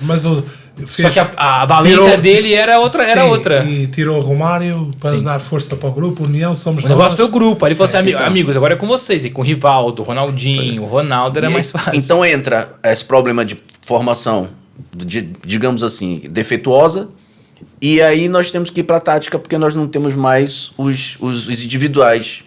Só que a valência dele era outra. E tirou o Romário para dar força para o grupo, união, somos nós. O negócio foi o grupo. Aí ele falou assim, amigos, agora é com vocês. E com o Rivaldo, o Ronaldinho, o Ronaldo era mais fácil. Então entra esse problema de formação, digamos assim, defeituosa, e aí nós temos que ir para a tática, porque nós não temos mais os individuais.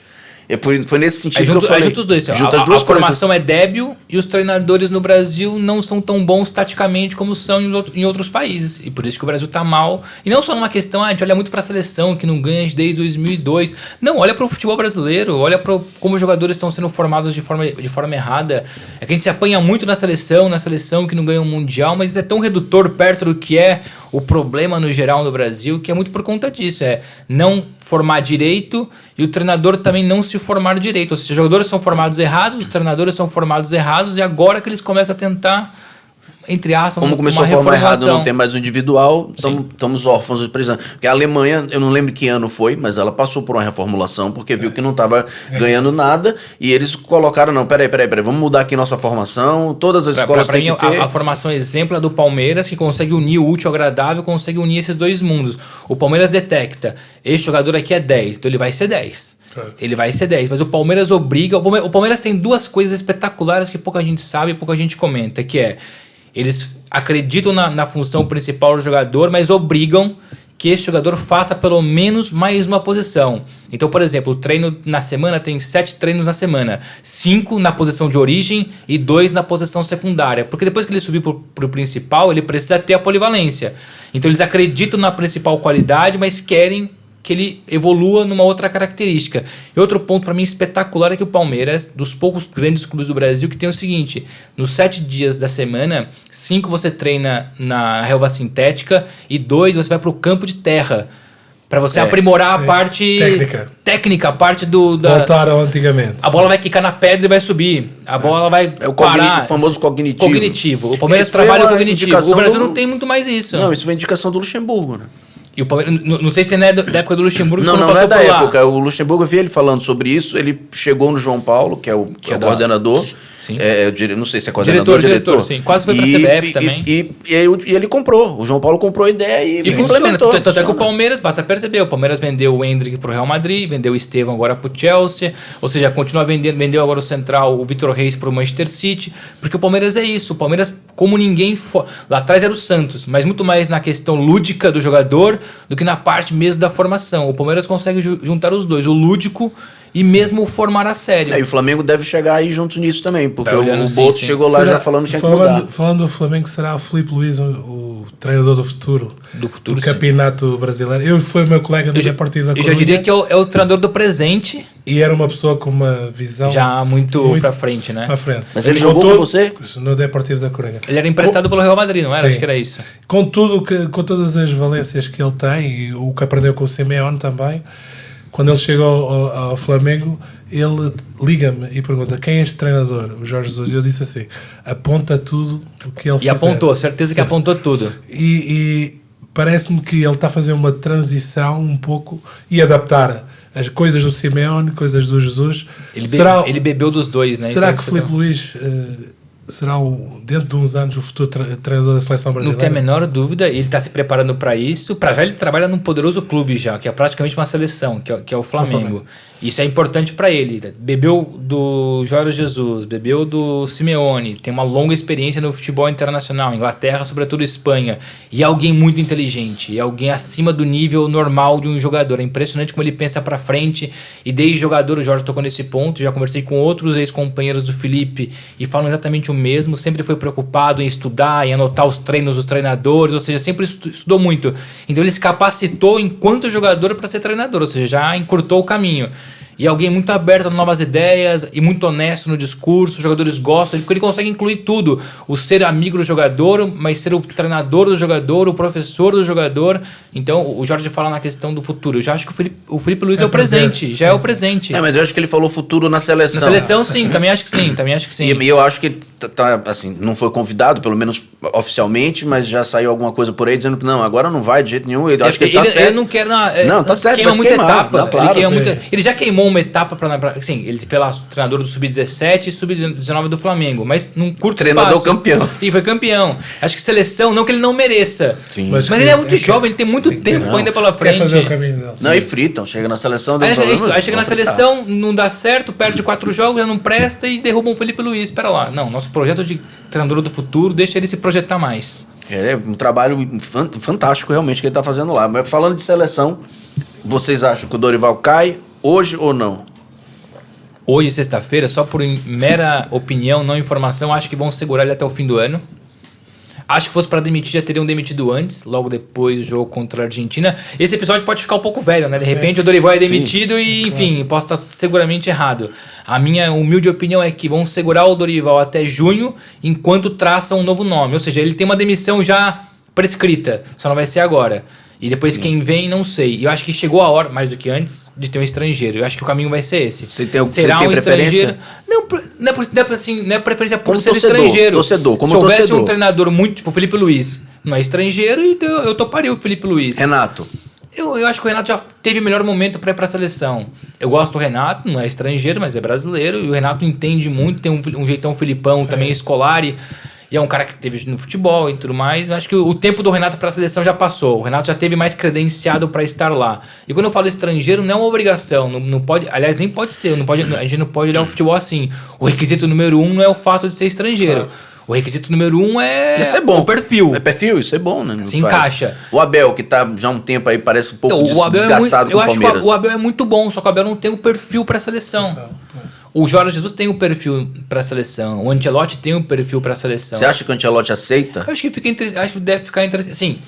Foi nesse sentido que eu falei. Junta os dois. A formação é débil e os treinadores no Brasil não são tão bons taticamente como são em outros países. E por isso que o Brasil tá mal. E não só numa questão, a gente olha muito para a seleção, que não ganha desde 2002. Não, olha para o futebol brasileiro, olha para como os jogadores estão sendo formados de forma errada. É que a gente se apanha muito na seleção que não ganha um mundial, mas isso é tão redutor perto do que é o problema no geral no Brasil, que é muito por conta disso. É não formar direito e o treinador também não se formar direito. Ou seja, os jogadores são formados errados, os treinadores são formados errados, e agora que eles começam a tentar, entre aspas, como começou a formar errado, não tem mais o individual, estamos órfãos de prisão. Porque a Alemanha, eu não lembro que ano foi, mas ela passou por uma reformulação, porque viu que não estava ganhando nada, e eles colocaram, não, peraí, vamos mudar aqui nossa formação, todas as escolas têm que ter... A formação exemplo é do Palmeiras, que consegue unir o útil ao agradável, consegue unir esses dois mundos. O Palmeiras detecta, esse jogador aqui é 10, então ele vai ser 10. Ele vai ser 10, mas o Palmeiras obriga... O Palmeiras tem duas coisas espetaculares que pouca gente sabe e pouca gente comenta, que é... Eles acreditam na função principal do jogador, mas obrigam que esse jogador faça pelo menos mais uma posição. Então, por exemplo, o treino na semana tem 7 treinos na semana. 5 na posição de origem e 2 na posição secundária. Porque depois que ele subir para o principal, ele precisa ter a polivalência. Então, eles acreditam na principal qualidade, mas querem que ele evolua numa outra característica. E outro ponto para mim espetacular é que o Palmeiras, dos poucos grandes clubes do Brasil, que tem o seguinte: nos 7 dias da semana, 5 você treina na relva sintética e 2 você vai para o campo de terra, para você aprimorar a parte técnica, a parte voltaram antigamente. A bola vai quicar na pedra e vai subir. A bola vai parar. O famoso cognitivo. O Palmeiras trabalha o cognitivo. O Brasil não tem muito mais isso. Não, isso foi indicação do Luxemburgo, né? E o Palmeiras, não sei se é da época do Luxemburgo. Não é da época. O Luxemburgo, eu vi ele falando sobre isso. Ele chegou no João Paulo, que é o coordenador. Sim. Não sei se é coordenador ou diretor. Sim. Quase foi para a CBF também. E ele comprou. O João Paulo comprou a ideia e funciona. Tanto é que o Palmeiras, basta perceber, o Palmeiras vendeu o Endrick para o Real Madrid, vendeu o Estevão agora para o Chelsea, ou seja, continua vendendo, vendeu agora o central, o Vitor Reis para o Manchester City, porque o Palmeiras é isso. O Palmeiras, como ninguém... Lá atrás era o Santos, mas muito mais na questão lúdica do jogador do que na parte mesmo da formação. O Palmeiras consegue juntar os dois, o lúdico e mesmo formar a série. E o Flamengo deve chegar aí junto nisso também, porque o Boto chegou lá já falando que tinha que mudar. Falando do Flamengo, será o Filipe Luís o treinador do futuro? Do campeonato brasileiro. Foi o meu colega no Deportivo da Corunha. Eu já diria que é o treinador do presente. E era uma pessoa com uma visão... Já muito pra frente, né? Pra frente. Mas ele jogou com você? No Deportivo da Corunha. Ele era emprestado pelo Real Madrid, não era? Sim. Acho que era isso. Com todas as valências que ele tem, e o que aprendeu com o Simeone também, quando ele chega ao Flamengo, ele liga-me e pergunta quem é este treinador, o Jorge Jesus. E eu disse assim, aponta tudo o que ele fizer. E apontou, certeza que apontou tudo. E parece-me que ele está a fazer uma transição um pouco e adaptar as coisas do Simeone, coisas do Jesus. Ele bebeu dos dois, né? Será que Filipe Luís será, dentro de uns anos, o futuro treinador da seleção brasileira? Não tem a menor dúvida, ele está se preparando para isso. Para já ele trabalha num poderoso clube já, que é praticamente uma seleção, que é o Flamengo. Isso é importante para ele. Bebeu do Jorge Jesus, bebeu do Simeone, tem uma longa experiência no futebol internacional, Inglaterra, sobretudo Espanha. E é alguém muito inteligente, é alguém acima do nível normal de um jogador. É impressionante como ele pensa para frente. E desde jogador, o Jorge tocou nesse ponto. Já conversei com outros ex-companheiros do Felipe e falam exatamente o mesmo. Sempre foi preocupado em estudar, em anotar os treinos dos treinadores, ou seja, sempre estudou muito. Então ele se capacitou enquanto jogador para ser treinador, ou seja, já encurtou o caminho. E alguém muito aberto a novas ideias e muito honesto no discurso. Os jogadores gostam, porque ele consegue incluir tudo. O ser amigo do jogador, mas ser o treinador do jogador, o professor do jogador. Então, o Jorge fala na questão do futuro. Eu já acho que o Filipe Luís é o presente. Já é o presente. Mas eu acho que ele falou futuro na seleção. Na seleção, sim. Também acho que sim. E eu acho que ele assim, não foi convidado, pelo menos oficialmente, mas já saiu alguma coisa por aí dizendo que não, agora não vai de jeito nenhum. Eu acho que ele tá certo. Ele não quer... Não, tá certo. Queima muita etapa. Não, claro, ele já queimou uma etapa assim, ele foi lá treinador do Sub-17 e Sub-19 do Flamengo, mas num curto treinador espaço. Campeão. E foi campeão. Acho que seleção, não que ele não mereça. Sim. Mas ele é muito jovem, ele tem muito tempo ainda pela frente. Quer fazer o caminho dele. Não, e fritam. Chega na seleção... Aí chega na seleção, não dá certo, perde 4 jogos, já não presta e derruba um Felipe Luís. Espera lá. Não, nosso projeto de treinador do futuro, deixa ele se projetar mais. É um trabalho fantástico realmente que ele está fazendo lá. Mas falando de seleção, vocês acham que o Dorival cai hoje ou não? Hoje, sexta-feira, só por mera opinião, não informação, acho que vão segurar ele até o fim do ano. Acho que fosse para demitir, já teriam demitido antes, logo depois do jogo contra a Argentina. Esse episódio pode ficar um pouco velho, né? De repente o Dorival é demitido e, enfim, posso estar seguramente errado. A minha humilde opinião é que vão segurar o Dorival até junho, enquanto traçam um novo nome. Ou seja, ele tem uma demissão já prescrita, só não vai ser agora. E depois quem vem, não sei. E eu acho que chegou a hora, mais do que antes, de ter um estrangeiro. Eu acho que o caminho vai ser esse. Você tem preferência? Estrangeiro? Não é preferência por como ser torcedor, estrangeiro. Se houvesse um treinador muito, tipo o Felipe Luís, não é estrangeiro, então eu toparia o Felipe Luís. Renato. Eu acho que o Renato já teve o melhor momento para ir para a seleção. Eu gosto do Renato, não é estrangeiro, mas é brasileiro. E o Renato entende muito, tem um jeitão Filipão, também Scolari. E é um cara que teve no futebol e tudo mais. Eu acho que o tempo do Renato para a seleção já passou. O Renato já teve mais credenciado para estar lá. E quando eu falo estrangeiro, não é uma obrigação. Não pode, aliás, nem pode ser. A gente não pode olhar o futebol assim. O requisito número 1 não é o fato de ser estrangeiro. Claro. O requisito número 1 é o perfil. É perfil, isso é bom, né? Se encaixa. O Abel, que tá já há um tempo aí, parece um pouco desgastado com o Palmeiras. Eu acho que o Abel é muito bom, só que o Abel não tem o perfil para a seleção. O Jorge Jesus tem o perfil para a seleção. O Ancelotti tem o perfil para a seleção. Você acha que o Ancelotti aceita? Eu acho que deve ficar entre... Assim,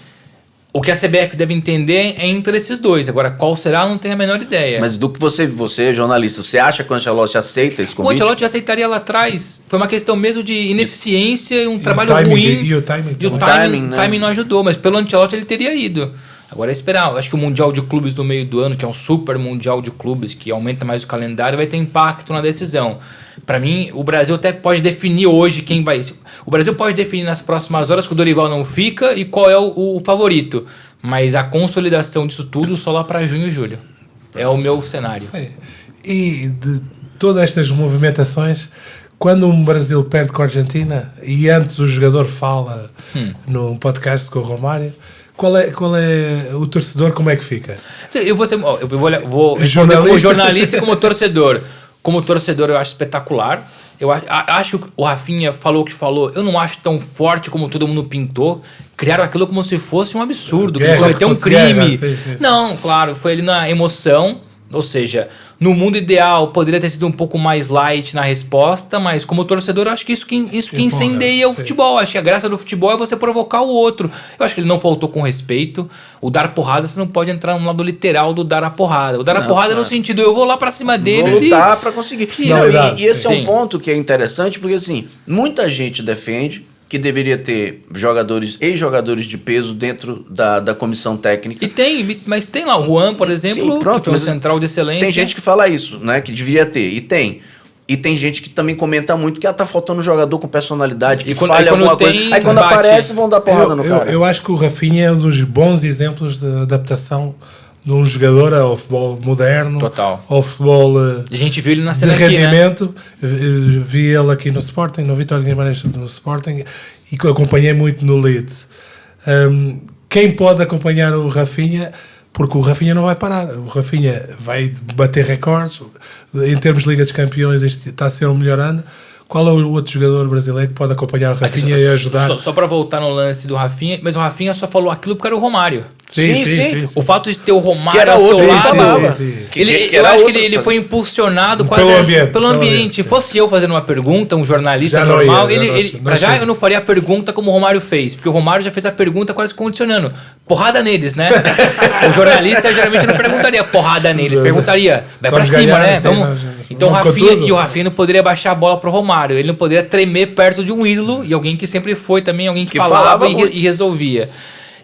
o que a CBF deve entender é entre esses dois. Agora, qual será, não tenho a menor ideia. Mas do que você é jornalista, você acha que o Ancelotti aceita esse convite? O Ancelotti aceitaria lá atrás. Foi uma questão mesmo de ineficiência e um trabalho ruim. E o timing. E o timing não ajudou, mas pelo Ancelotti ele teria ido. Agora é esperar. Eu acho que o Mundial de Clubes no meio do ano, que é um super Mundial de Clubes, que aumenta mais o calendário, vai ter impacto na decisão. Para mim, o Brasil até pode definir hoje quem vai... O Brasil pode definir nas próximas horas que o Dorival não fica e qual é o favorito. Mas a consolidação disso tudo só lá para junho e julho. É o meu cenário. E de todas estas movimentações, quando um Brasil perde com a Argentina e antes o jogador fala num podcast com o Romário, qual é o torcedor, como é que fica? Eu vou responder como jornalista e como torcedor. Como torcedor eu acho espetacular. Eu acho que o Rafinha falou o que falou. Eu não acho tão forte como todo mundo pintou. Criaram aquilo como se fosse um absurdo, que cometeu um crime. Sim. Não, claro, foi ali na emoção. Ou seja, no mundo ideal poderia ter sido um pouco mais light na resposta, mas como torcedor eu acho que isso que incendeia o futebol. Acho que a graça do futebol é você provocar o outro. Eu acho que ele não faltou com respeito. O dar porrada, você não pode entrar no lado literal do dar a porrada. O dar a porrada no sentido, eu vou lá pra cima deles vou lutar pra conseguir. E esse Sim. é um ponto que é interessante, porque assim, muita gente defende que deveria ter ex-jogadores de peso dentro da comissão técnica. E tem, mas tem lá o Juan, por exemplo, Sim, pronto, que foi um central de excelência. Tem gente que fala isso, né? Que deveria ter. E tem. E tem gente que também comenta muito que tá faltando um jogador com personalidade, que falha alguma coisa. Aí quando aparece, vão dar porrada no cara. Eu acho que o Rafinha é um dos bons exemplos de adaptação de um jogador ao futebol moderno. Total. Ao futebol a gente viu ele na de cena rendimento. Aqui, né? Vi ele aqui no Sporting, no Vitória Guimarães no Sporting, e acompanhei muito no Leeds. Quem pode acompanhar o Rafinha... Porque o Rafinha não vai parar. O Rafinha vai bater recordes. Em termos de Liga dos Campeões, este está a ser um melhor ano. Qual é o outro jogador brasileiro que pode acompanhar o Rafinha e ajudar? Só para voltar no lance do Rafinha, mas o Rafinha só falou aquilo porque era o Romário. Sim. O fato de ter o Romário que era ao seu lado, eu acho que ele foi impulsionado quase pelo ambiente. Fosse eu fazendo uma pergunta, um jornalista normal, eu não faria a pergunta como o Romário fez, porque o Romário já fez a pergunta quase condicionando. Porrada neles, né? O jornalista geralmente não perguntaria porrada neles, perguntaria, vai pra cima, né? Então o Rafinha não poderia baixar a bola pro Romário, ele não poderia tremer perto de um ídolo e alguém que sempre foi também, alguém que falava e resolvia.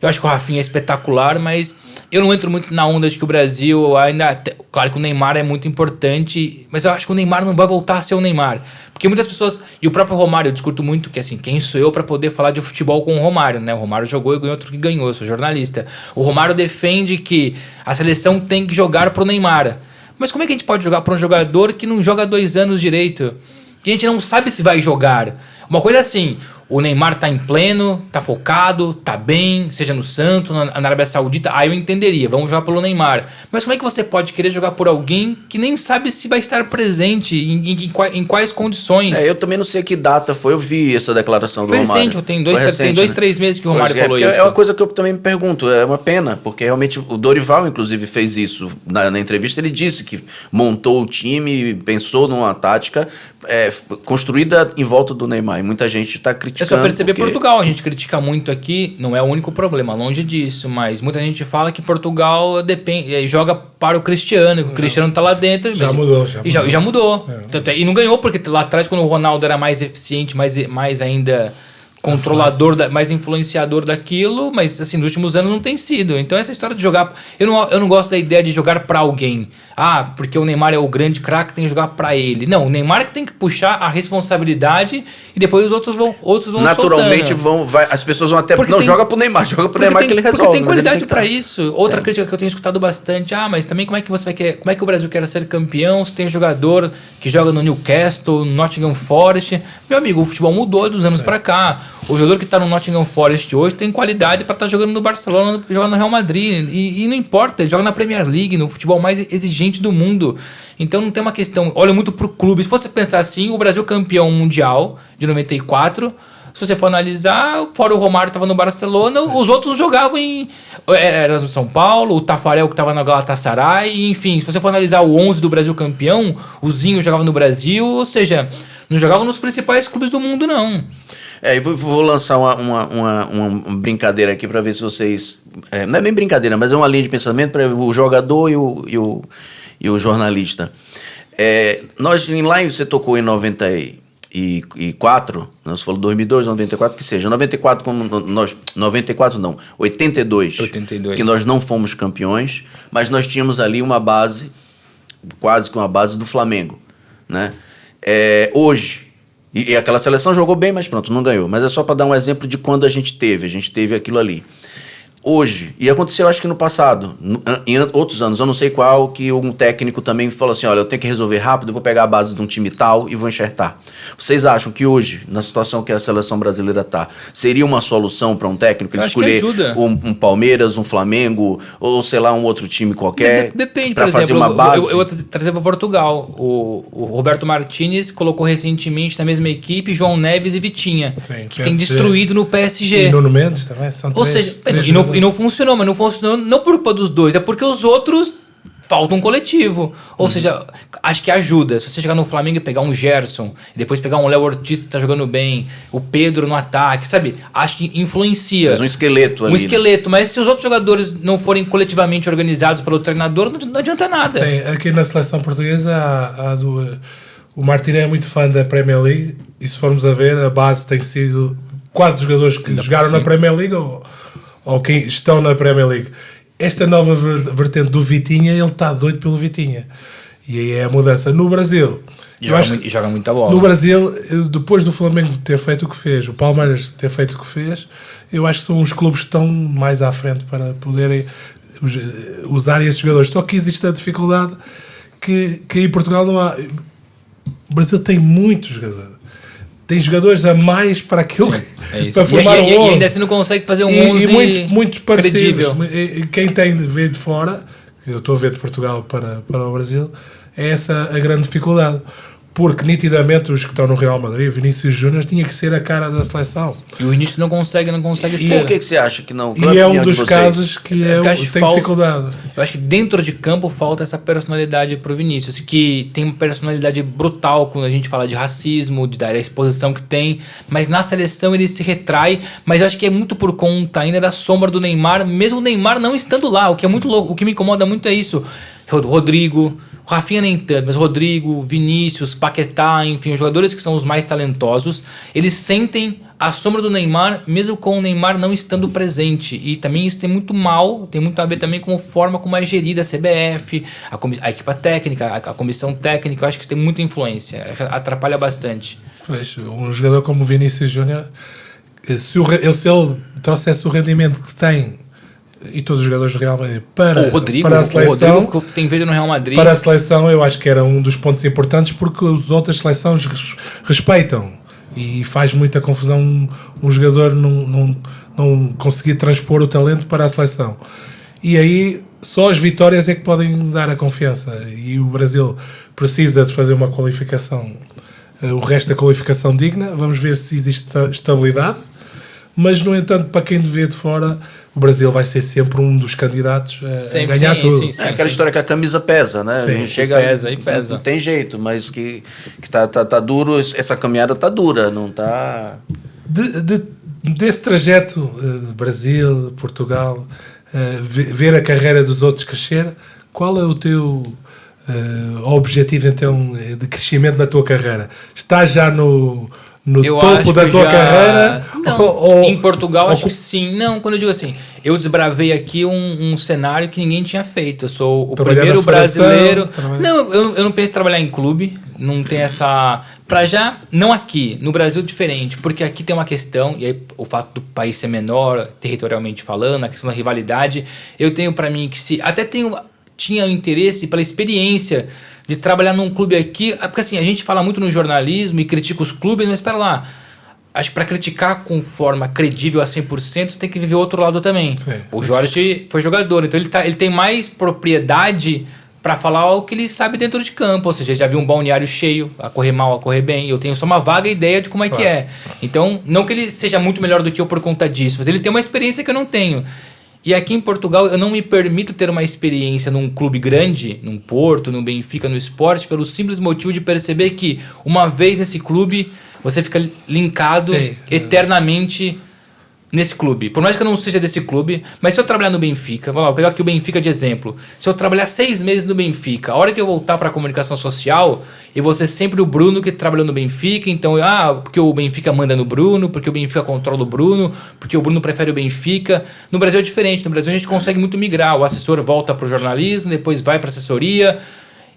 Eu acho que o Rafinha é espetacular, mas eu não entro muito na onda de que o Brasil ainda... Claro que o Neymar é muito importante, mas eu acho que o Neymar não vai voltar a ser o Neymar. Porque muitas pessoas... E o próprio Romário, eu discuto muito que, assim, quem sou eu para poder falar de futebol com o Romário, né? O Romário jogou e ganhou, outro que ganhou, eu sou jornalista. O Romário defende que a seleção tem que jogar pro Neymar. Mas como é que a gente pode jogar para um jogador que não joga há 2 anos direito? Que a gente não sabe se vai jogar. Uma coisa assim... O Neymar tá em pleno, tá focado, tá bem, seja no Santos, na Arábia Saudita, aí eu entenderia, vamos jogar pelo Neymar. Mas como é que você pode querer jogar por alguém que nem sabe se vai estar presente, em quais condições? Eu também não sei que data foi, eu vi essa declaração do Romário. Recente, tem 2-3 meses que o Romário falou isso. É uma coisa que eu também me pergunto, é uma pena, porque realmente o Dorival, inclusive, fez isso. Na entrevista ele disse que montou o time, pensou numa tática construída em volta do Neymar, e muita gente está criticando. É só perceber Portugal, a gente critica muito aqui, não é o único problema, longe disso, mas muita gente fala que Portugal joga para o Cristiano, que o Cristiano está lá dentro. Já mudou. E não ganhou, porque lá atrás, quando o Ronaldo era mais eficiente, mais ainda controlador, mais influenciador daquilo, mas assim, nos últimos anos não tem sido. Então essa história de jogar... Eu não gosto da ideia de jogar para alguém. Porque o Neymar é o grande craque, tem que jogar para ele. Não, o Neymar é que tem que puxar a responsabilidade e depois os outros vão naturalmente as pessoas vão até... Joga pro Neymar, joga pro Neymar que ele resolve. Porque tem qualidade para isso. Outra crítica que eu tenho escutado bastante, mas também como é que o Brasil quer ser campeão se tem jogador que joga no Newcastle, no Nottingham Forest? Meu amigo, o futebol mudou dos anos para cá. O jogador que está no Nottingham Forest hoje tem qualidade para estar jogando no Barcelona, jogando no Real Madrid. E não importa, ele joga na Premier League, no futebol mais exigente do mundo. Então não tem uma questão... Olha muito pro clube. Se você pensar assim, o Brasil campeão mundial de 94... Se você for analisar, fora o Romário que estava no Barcelona, os outros jogavam era no São Paulo, o Tafarel que estava na Galatasaray, enfim, se você for analisar o 11 do Brasil campeão, o Zinho jogava no Brasil, ou seja, não jogava nos principais clubes do mundo, não. E vou lançar uma brincadeira aqui para ver se vocês... não é bem brincadeira, mas é uma linha de pensamento para o jogador e o jornalista. Lá você tocou em 94, nós falamos 2002, 94, que seja. 94, como nós... 94 não, 82. Que nós não fomos campeões, mas nós tínhamos ali uma base, quase que uma base do Flamengo, né? Hoje... E aquela seleção jogou bem, mas pronto, não ganhou. Mas é só para dar um exemplo de quando a gente teve aquilo ali. Hoje, e aconteceu acho que no passado, em outros anos, eu não sei qual, que um técnico também falou assim, olha, eu tenho que resolver rápido, eu vou pegar a base de um time tal e vou enxertar. Vocês acham que hoje, na situação que a seleção brasileira está, seria uma solução para um técnico escolher um Palmeiras, um Flamengo, ou sei lá, um outro time qualquer? Depende, para fazer uma base? Eu vou trazer para Portugal. O Roberto Martínez colocou recentemente na mesma equipe João Neves e Vitinha, que tem destruído no PSG. E Nuno Mendes também, são três. Ou seja, e não funcionou, mas não funcionou não por culpa dos dois, é porque os outros faltam um coletivo. Ou seja, acho que ajuda. Se você chegar no Flamengo e pegar um Gerson, e depois pegar um Léo Ortiz que tá jogando bem, o Pedro no ataque, sabe? Acho que influencia. Mas um esqueleto ali. Um esqueleto, mas se os outros jogadores não forem coletivamente organizados pelo treinador, não adianta nada. Sim, aqui na seleção portuguesa o Martínez é muito fã da Premier League e se formos a ver, a base tem sido quase jogadores que jogaram na Premier League ou que estão na Premier League. Esta nova vertente do Vitinha, ele está doido pelo Vitinha. E aí é a mudança. No Brasil... E joga muita bola. No Brasil, depois do Flamengo ter feito o que fez, o Palmeiras ter feito o que fez, eu acho que são os clubes que estão mais à frente para poderem usar esses jogadores. Só que existe a dificuldade que em Portugal não há. O Brasil tem muitos jogadores. Tem jogadores a mais para aquilo. Sim, é isso. Para formar um 11. E ainda assim não consegue fazer um 11 e muitos parecidos. Credível. Quem tem de ver de fora, que eu estou a ver de Portugal para o Brasil, é essa a grande dificuldade. Porque nitidamente os que estão no Real Madrid, Vinícius Júnior, tinha que ser a cara da seleção. E o Vinícius não consegue ser. Por que você acha que não? E é um dos casos que tem dificuldade. Eu acho que dentro de campo falta essa personalidade pro Vinícius, que tem uma personalidade brutal quando a gente fala de racismo, da exposição que tem, mas na seleção ele se retrai, mas eu acho que é muito por conta ainda da sombra do Neymar, mesmo o Neymar não estando lá, o que é muito louco, o que me incomoda muito é isso. Rodrigo, o Rafinha nem tanto, mas Rodrigo, Vinícius, Paquetá, enfim, os jogadores que são os mais talentosos, eles sentem a sombra do Neymar, mesmo com o Neymar não estando presente. E também isso tem muito a ver também com a forma como é gerida a CBF, a equipe técnica, a comissão técnica, eu acho que tem muita influência, atrapalha bastante. Pois, um jogador como o Vinícius Júnior, se ele trouxesse o rendimento que tem, e todos os jogadores do Real Madrid para a seleção, o Rodrigo tem feito no Real Madrid. Para a seleção eu acho que era um dos pontos importantes, porque as outras seleções respeitam e faz muita confusão um jogador não conseguir transpor o talento para a seleção. E aí só as vitórias é que podem dar a confiança, e o Brasil precisa de fazer uma qualificação, o resto da qualificação digna. Vamos ver se existe estabilidade, mas no entanto, para quem vê de fora, o Brasil vai ser sempre um dos candidatos a ganhar tudo. Sim, aquela história que a camisa pesa, né? Sim, chega, pesa. Não tem jeito, mas que tá duro, essa caminhada tá dura, não tá... Desse trajeto, Brasil, Portugal, ver a carreira dos outros crescer, qual é o teu objetivo então de crescimento na tua carreira? Estás já no topo da tua carreira? Não, em Portugal acho que sim. Não, quando eu digo assim, eu desbravei aqui um cenário que ninguém tinha feito. Eu sou o primeiro brasileiro. Não, eu não penso em trabalhar em clube. Não tem essa... Pra já, não aqui. No Brasil, diferente. Porque aqui tem uma questão, e aí o fato do país ser menor, territorialmente falando, a questão da rivalidade, eu tenho pra mim que se... Até tinha interesse pela experiência de trabalhar num clube aqui, porque assim, a gente fala muito no jornalismo e critica os clubes, mas espera lá, acho que para criticar com forma credível a 100%, você tem que viver o outro lado também. Sim. O Jorge foi jogador, então ele tem mais propriedade para falar o que ele sabe dentro de campo, ou seja, já viu um balneário cheio, a correr mal, a correr bem, eu tenho só uma vaga ideia de como é que é. Então, não que ele seja muito melhor do que eu por conta disso, mas ele tem uma experiência que eu não tenho. E aqui em Portugal eu não me permito ter uma experiência num clube grande, num Porto, no Benfica, no Sport, pelo simples motivo de perceber que uma vez nesse clube você fica linkado eternamente nesse clube. Por mais que eu não seja desse clube, mas se eu trabalhar no Benfica, vou pegar aqui o Benfica de exemplo, se eu trabalhar 6 meses no Benfica, a hora que eu voltar para a comunicação social, eu vou ser sempre o Bruno que trabalhou no Benfica, então, porque o Benfica manda no Bruno, porque o Benfica controla o Bruno, porque o Bruno prefere o Benfica. No Brasil é diferente, no Brasil a gente consegue muito migrar, o assessor volta para o jornalismo, depois vai para a assessoria,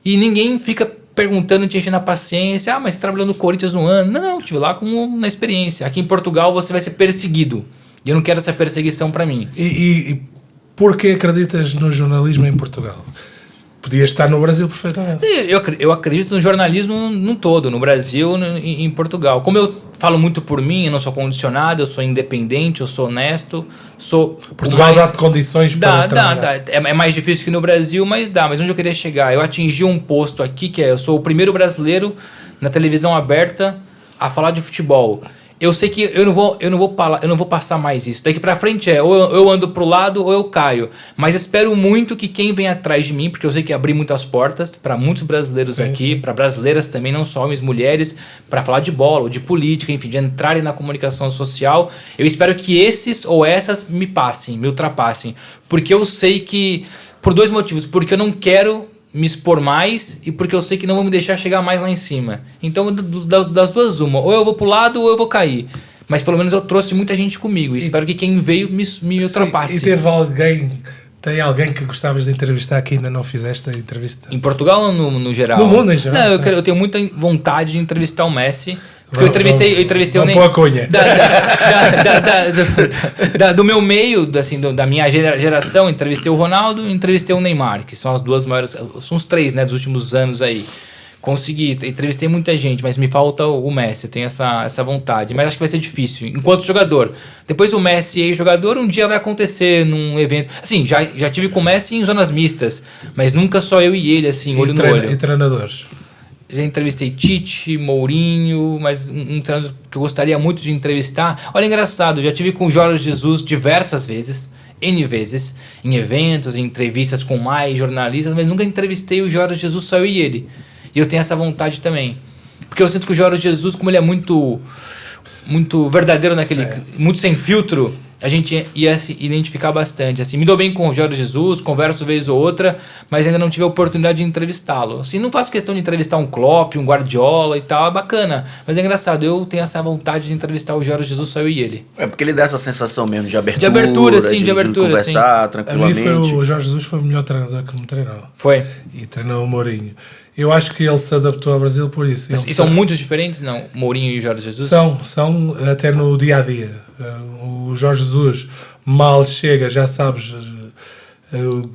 e ninguém fica perguntando, te enchendo a paciência, mas você trabalhou no Corinthians um ano. Não, estive lá na experiência. Aqui em Portugal você vai ser perseguido. E eu não quero essa perseguição para mim. E por que acreditas no jornalismo em Portugal? Podia estar no Brasil perfeitamente. Eu acredito no jornalismo num todo, no Brasil e em Portugal. Como eu falo muito por mim, eu não sou condicionado, eu sou independente, eu sou honesto, Portugal dá-te condições para trabalhar. É mais difícil que no Brasil, mas dá. Mas onde eu queria chegar? Eu atingi um posto aqui que eu sou o primeiro brasileiro na televisão aberta a falar de futebol. Eu sei que eu não vou passar mais isso. Daqui pra frente ou eu ando pro lado ou eu caio. Mas espero muito que quem vem atrás de mim, porque eu sei que abri muitas portas para muitos brasileiros aqui, para brasileiras também, não só homens, mulheres, para falar de bola ou de política, enfim, de entrarem na comunicação social. Eu espero que esses ou essas me passem, me ultrapassem. Porque eu sei que... Por 2 motivos. Porque eu não quero me expor mais e porque eu sei que não vou me deixar chegar mais lá em cima. Então, das duas uma. Ou eu vou pro lado ou eu vou cair. mas pelo menos eu trouxe muita gente comigo. E espero que quem veio me ultrapasse. E tem alguém que gostavas de entrevistar que ainda não fizeste a entrevista? Em Portugal ou no geral? No mundo em geral. Não, eu tenho muita vontade de entrevistar o Messi. Porque eu entrevistei o Neymar. Do meu meio, assim, da minha geração, entrevistei o Ronaldo e entrevistei o Neymar, que são as duas maiores. São os três, né, dos últimos anos aí. Consegui, entrevistei muita gente, mas me falta o Messi, eu tenho essa vontade. Mas acho que vai ser difícil, enquanto jogador. Depois o Messi e jogador, um dia vai acontecer num evento. Assim, já tive com o Messi em zonas mistas, mas nunca só eu e ele, assim, olho no olho. E treinadores? Já entrevistei Tite, Mourinho, mas um treinador que eu gostaria muito de entrevistar. Olha, engraçado, já tive com o Jorge Jesus diversas vezes, N vezes, em eventos, em entrevistas com mais jornalistas, mas nunca entrevistei o Jorge Jesus, só eu e ele. E eu tenho essa vontade também. Porque eu sinto que o Jorge Jesus, como ele é muito verdadeiro muito sem filtro, a gente ia se identificar bastante. Assim, me dou bem com o Jorge Jesus, converso vez ou outra, mas ainda não tive a oportunidade de entrevistá-lo. Assim, não faço questão de entrevistar um Klopp, um Guardiola e tal, é bacana. Mas é engraçado, eu tenho essa vontade de entrevistar o Jorge Jesus, só eu e ele. É porque ele dá essa sensação mesmo de abertura. De abertura, de conversar sim. tranquilamente. A mim o Jorge Jesus foi o melhor treinador que me treinou. Foi. E treinou o Mourinho. Eu acho que ele se adaptou ao Brasil por isso. E são muitos diferentes, não? Mourinho e o Jorge Jesus? São até no dia-a-dia. O Jorge Jesus mal chega, já sabes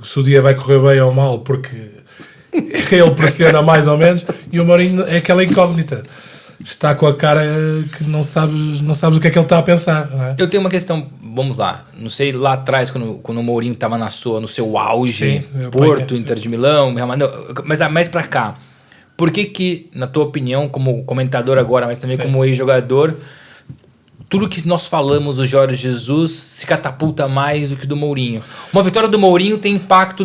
se o dia vai correr bem ou mal, porque ele pressiona mais ou menos, e o Mourinho é aquela incógnita. Está com a cara que não sabes o que é que ele está a pensar. Não é? Eu tenho uma questão, vamos lá, não sei lá atrás, quando o Mourinho estava no seu auge, sim, Porto, Inter de Milão, mas mais pra cá, por que, na tua opinião, como comentador agora, mas também como ex-jogador, tudo que nós falamos do Jorge Jesus se catapulta mais do que do Mourinho? Uma vitória do Mourinho tem impacto,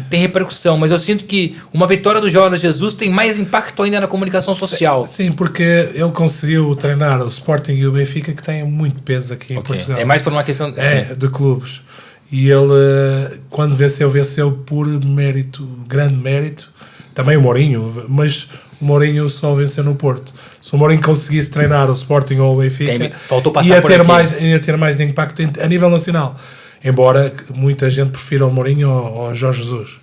tem repercussão, mas eu sinto que uma vitória do Jorge Jesus tem mais impacto ainda na comunicação social. Sim, porque ele conseguiu treinar o Sporting e o Benfica, que têm muito peso aqui em Portugal. É mais por uma questão de clubes. E ele, quando venceu por mérito, grande mérito. Também o Mourinho, mas o Mourinho só venceu no Porto. Se o Mourinho conseguisse treinar o Sporting ou o Benfica, faltou passar ia ter mais impacto a nível nacional. Embora muita gente prefira o Mourinho ao Jorge Jesus.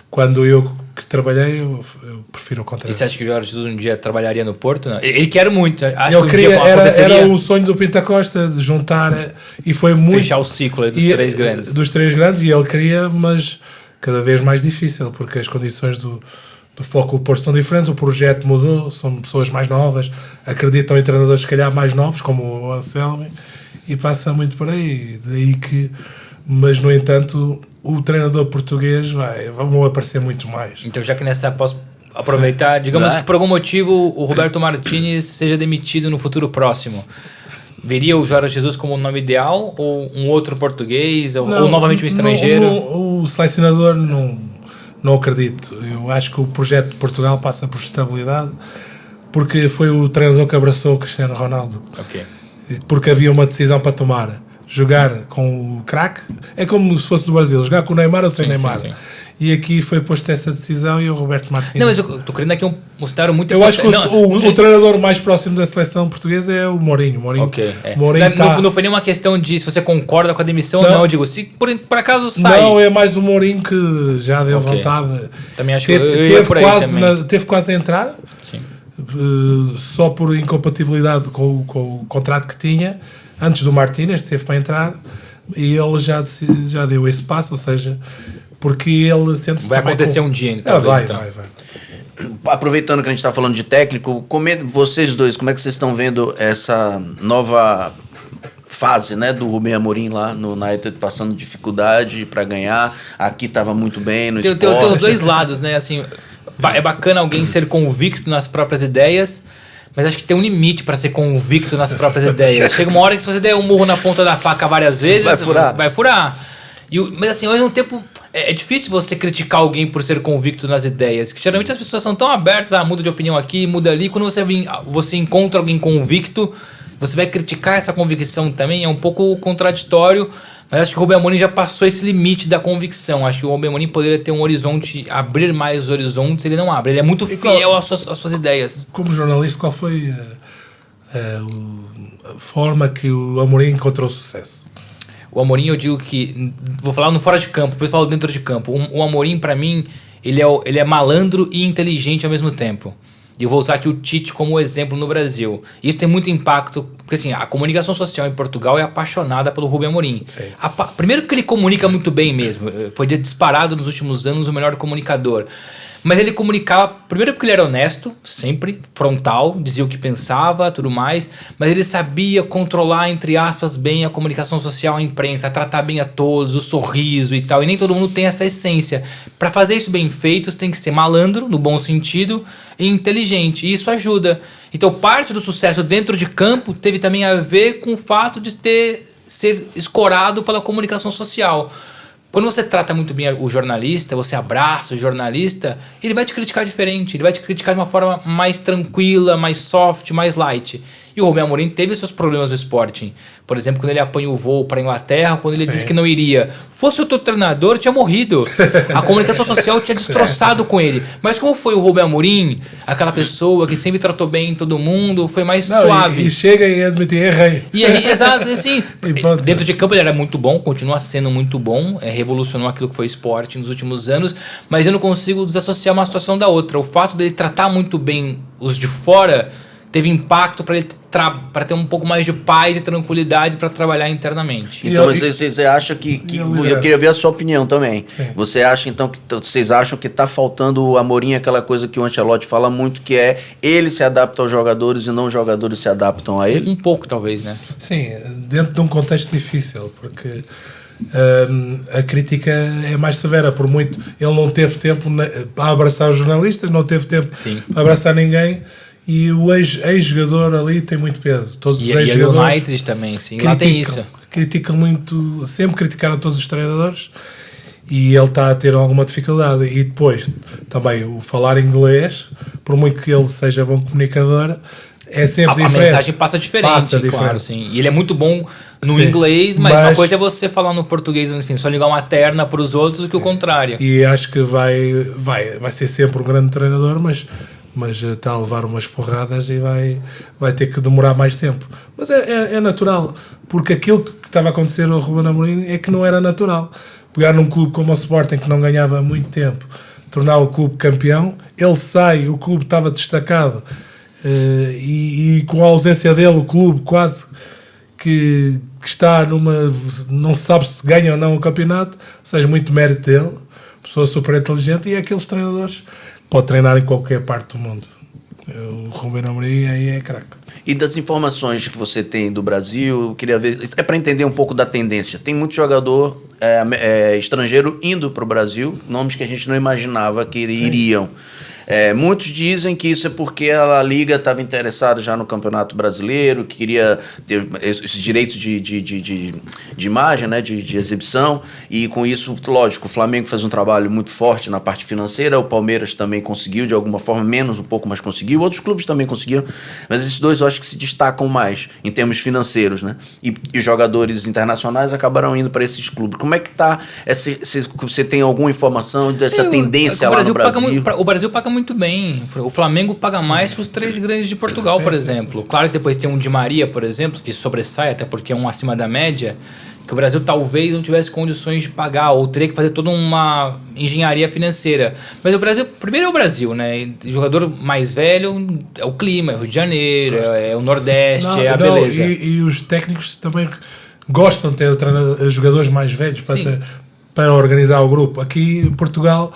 Quando eu que trabalhei, eu prefiro o contrário. E você acha que o Jorge Jesus um dia trabalharia no Porto? Não? Ele quer muito. Acho ele queria, era o sonho do Pinta Costa, de juntar, e foi muito... Fechar o ciclo dos três grandes. Dos três grandes, e ele queria, mas cada vez mais difícil, porque as condições do Futebol Clube Porto são diferentes, o projeto mudou, são pessoas mais novas, acreditam em treinadores se calhar mais novos, como o Anselmo, e passa muito por aí. Daí que, mas no entanto, o treinador português vão aparecer muito mais. Então, já que nessa posso aproveitar, digamos que por algum motivo o Roberto Martínez seja demitido no futuro próximo, veria o Jorge Jesus como o nome ideal, ou um outro português, ou novamente um estrangeiro? O selecionador não acredito. Eu acho que o projeto de Portugal passa por estabilidade, porque foi o treinador que abraçou o Cristiano Ronaldo. Okay. Porque havia uma decisão para tomar. Jogar com o craque é como se fosse do Brasil, jogar com o Neymar ou sem Neymar. Sim. E aqui foi posta essa decisão e o Roberto Martínez... Não, mas eu estou querendo aqui um cenário muito... Eu acho que o treinador mais próximo da seleção portuguesa é o Mourinho. Ok. Não foi nenhuma questão de se você concorda com a demissão ou não. Eu digo, se por acaso sai... Não, é mais o Mourinho que já deu vontade. Também acho que eu ia por aí também. Teve quase a entrar. Sim. Só por incompatibilidade com o contrato que tinha. Antes do Martínez teve para entrar. E ele já deu esse passo, ou seja... Porque ele sente-se... Vai acontecer um dia ainda. Vai. Aproveitando que a gente está falando de técnico, vocês dois, como é que vocês estão vendo essa nova fase, né, do Rubem Amorim lá no United, passando dificuldade para ganhar? Aqui estava muito bem no esporte. Tem os dois lados, né? Assim, é bacana alguém ser convicto nas próprias ideias, mas acho que tem um limite para ser convicto nas próprias ideias. Chega uma hora que se você der um murro na ponta da faca várias vezes, vai furar. Mas assim, ao mesmo tempo, é difícil você criticar alguém por ser convicto nas ideias. Porque geralmente as pessoas são tão abertas, muda de opinião aqui, muda ali. Quando você encontra alguém convicto, você vai criticar essa convicção também. É um pouco contraditório, mas acho que o Rubem Amorim já passou esse limite da convicção. Acho que o Rubem Amorim poderia ter um horizonte, abrir mais os horizontes, ele não abre. Ele é muito fiel às suas ideias. Como jornalista, qual foi forma que o Amorim encontrou sucesso? O Amorim, eu digo que... Vou falar no fora de campo, depois falo dentro de campo. O Amorim, para mim, ele é malandro e inteligente ao mesmo tempo. E eu vou usar aqui o Tite como exemplo no Brasil. Isso tem muito impacto, porque assim, a comunicação social em Portugal é apaixonada pelo Rubem Amorim. Primeiro porque ele comunica muito bem mesmo. Foi disparado nos últimos anos o melhor comunicador. Mas ele comunicava, primeiro porque ele era honesto, sempre, frontal, dizia o que pensava, tudo mais, mas ele sabia controlar, entre aspas, bem a comunicação social, a imprensa, tratar bem a todos, o sorriso e tal, e nem todo mundo tem essa essência. Para fazer isso bem feito, você tem que ser malandro, no bom sentido, e inteligente, e isso ajuda. Então, parte do sucesso dentro de campo teve também a ver com o fato de ser escorado pela comunicação social. Quando você trata muito bem o jornalista, você abraça o jornalista, ele vai te criticar diferente, ele vai te criticar de uma forma mais tranquila, mais soft, mais light. E o Rubem Amorim teve seus problemas no Sporting. Por exemplo, quando ele apanha o voo para a Inglaterra, quando ele disse que não iria. Fosse outro treinador, tinha morrido. A comunicação social tinha destroçado com ele. Mas como foi o Rubem Amorim, aquela pessoa que sempre tratou bem todo mundo, foi mais suave. E chega e admite, errei. E aí, exato, assim, dentro de campo ele era muito bom, continua sendo muito bom, revolucionou aquilo que foi Sporting nos últimos anos, mas eu não consigo desassociar uma situação da outra. O fato dele tratar muito bem os de fora teve impacto para ele para ter um pouco mais de paz e tranquilidade para trabalhar internamente. Então você acha que eu queria ver a sua opinião também. Sim. Você acha então vocês acham que está faltando o Amorim, aquela coisa que o Ancelotti fala muito, que é ele se adapta aos jogadores e não os jogadores se adaptam a ele? Um pouco talvez, né? Sim, dentro de um contexto difícil, porque a crítica é mais severa, por muito ele não teve tempo para abraçar os jornalistas, não teve tempo para abraçar ninguém. E o ex-jogador ali tem muito peso. Todos os ex-jogadores. E o United também, sim. Lá tem isso. Criticam muito, sempre criticaram todos os treinadores e ele está a ter alguma dificuldade. E depois, também, o falar inglês, por muito que ele seja bom comunicador, é sempre diferente. A mensagem passa diferente, claro, sim. E ele é muito bom no inglês, mas uma coisa é você falar no português, enfim, só ligar uma terna para os outros do que o contrário. E acho que vai ser sempre um grande treinador, mas está a levar umas porradas e vai ter que demorar mais tempo. Mas é natural, porque aquilo que estava a acontecer ao Rubem Amorim é que não era natural. Pegar num clube como o Sporting, que não ganhava há muito tempo, tornar o clube campeão, ele sai, o clube estava destacado, e com a ausência dele, o clube quase que está não se sabe se ganha ou não o campeonato, ou seja, muito mérito dele, pessoa super inteligente, e aqueles treinadores pode treinar em qualquer parte do mundo. O Rubem Amorim aí é craque. E das informações que você tem do Brasil, eu queria ver, é para entender um pouco da tendência. Tem muito jogador estrangeiro indo para o Brasil, nomes que a gente não imaginava que iriam. Muitos dizem que isso é porque a La Liga estava interessada já no Campeonato Brasileiro, que queria ter esses direitos de imagem, né, de exibição, e com isso, lógico, o Flamengo fez um trabalho muito forte na parte financeira, o Palmeiras também conseguiu, de alguma forma, menos um pouco, mas conseguiu, outros clubes também conseguiram, mas esses dois eu acho que se destacam mais em termos financeiros, né? E os jogadores internacionais acabaram indo para esses clubes. Como é que está? Você tem alguma informação dessa tendência lá no Brasil? O Brasil paga muito bem. O Flamengo paga mais que os 3 grandes de Portugal, por exemplo. Claro que depois tem um Di Maria, por exemplo, que sobressai, até porque é um acima da média, que o Brasil talvez não tivesse condições de pagar, ou teria que fazer toda uma engenharia financeira. Mas o Brasil, primeiro é o Brasil, né? O jogador mais velho é o clima, é o Rio de Janeiro, é o Nordeste, beleza. E os técnicos também gostam de ter jogadores mais velhos para organizar o grupo. Aqui em Portugal,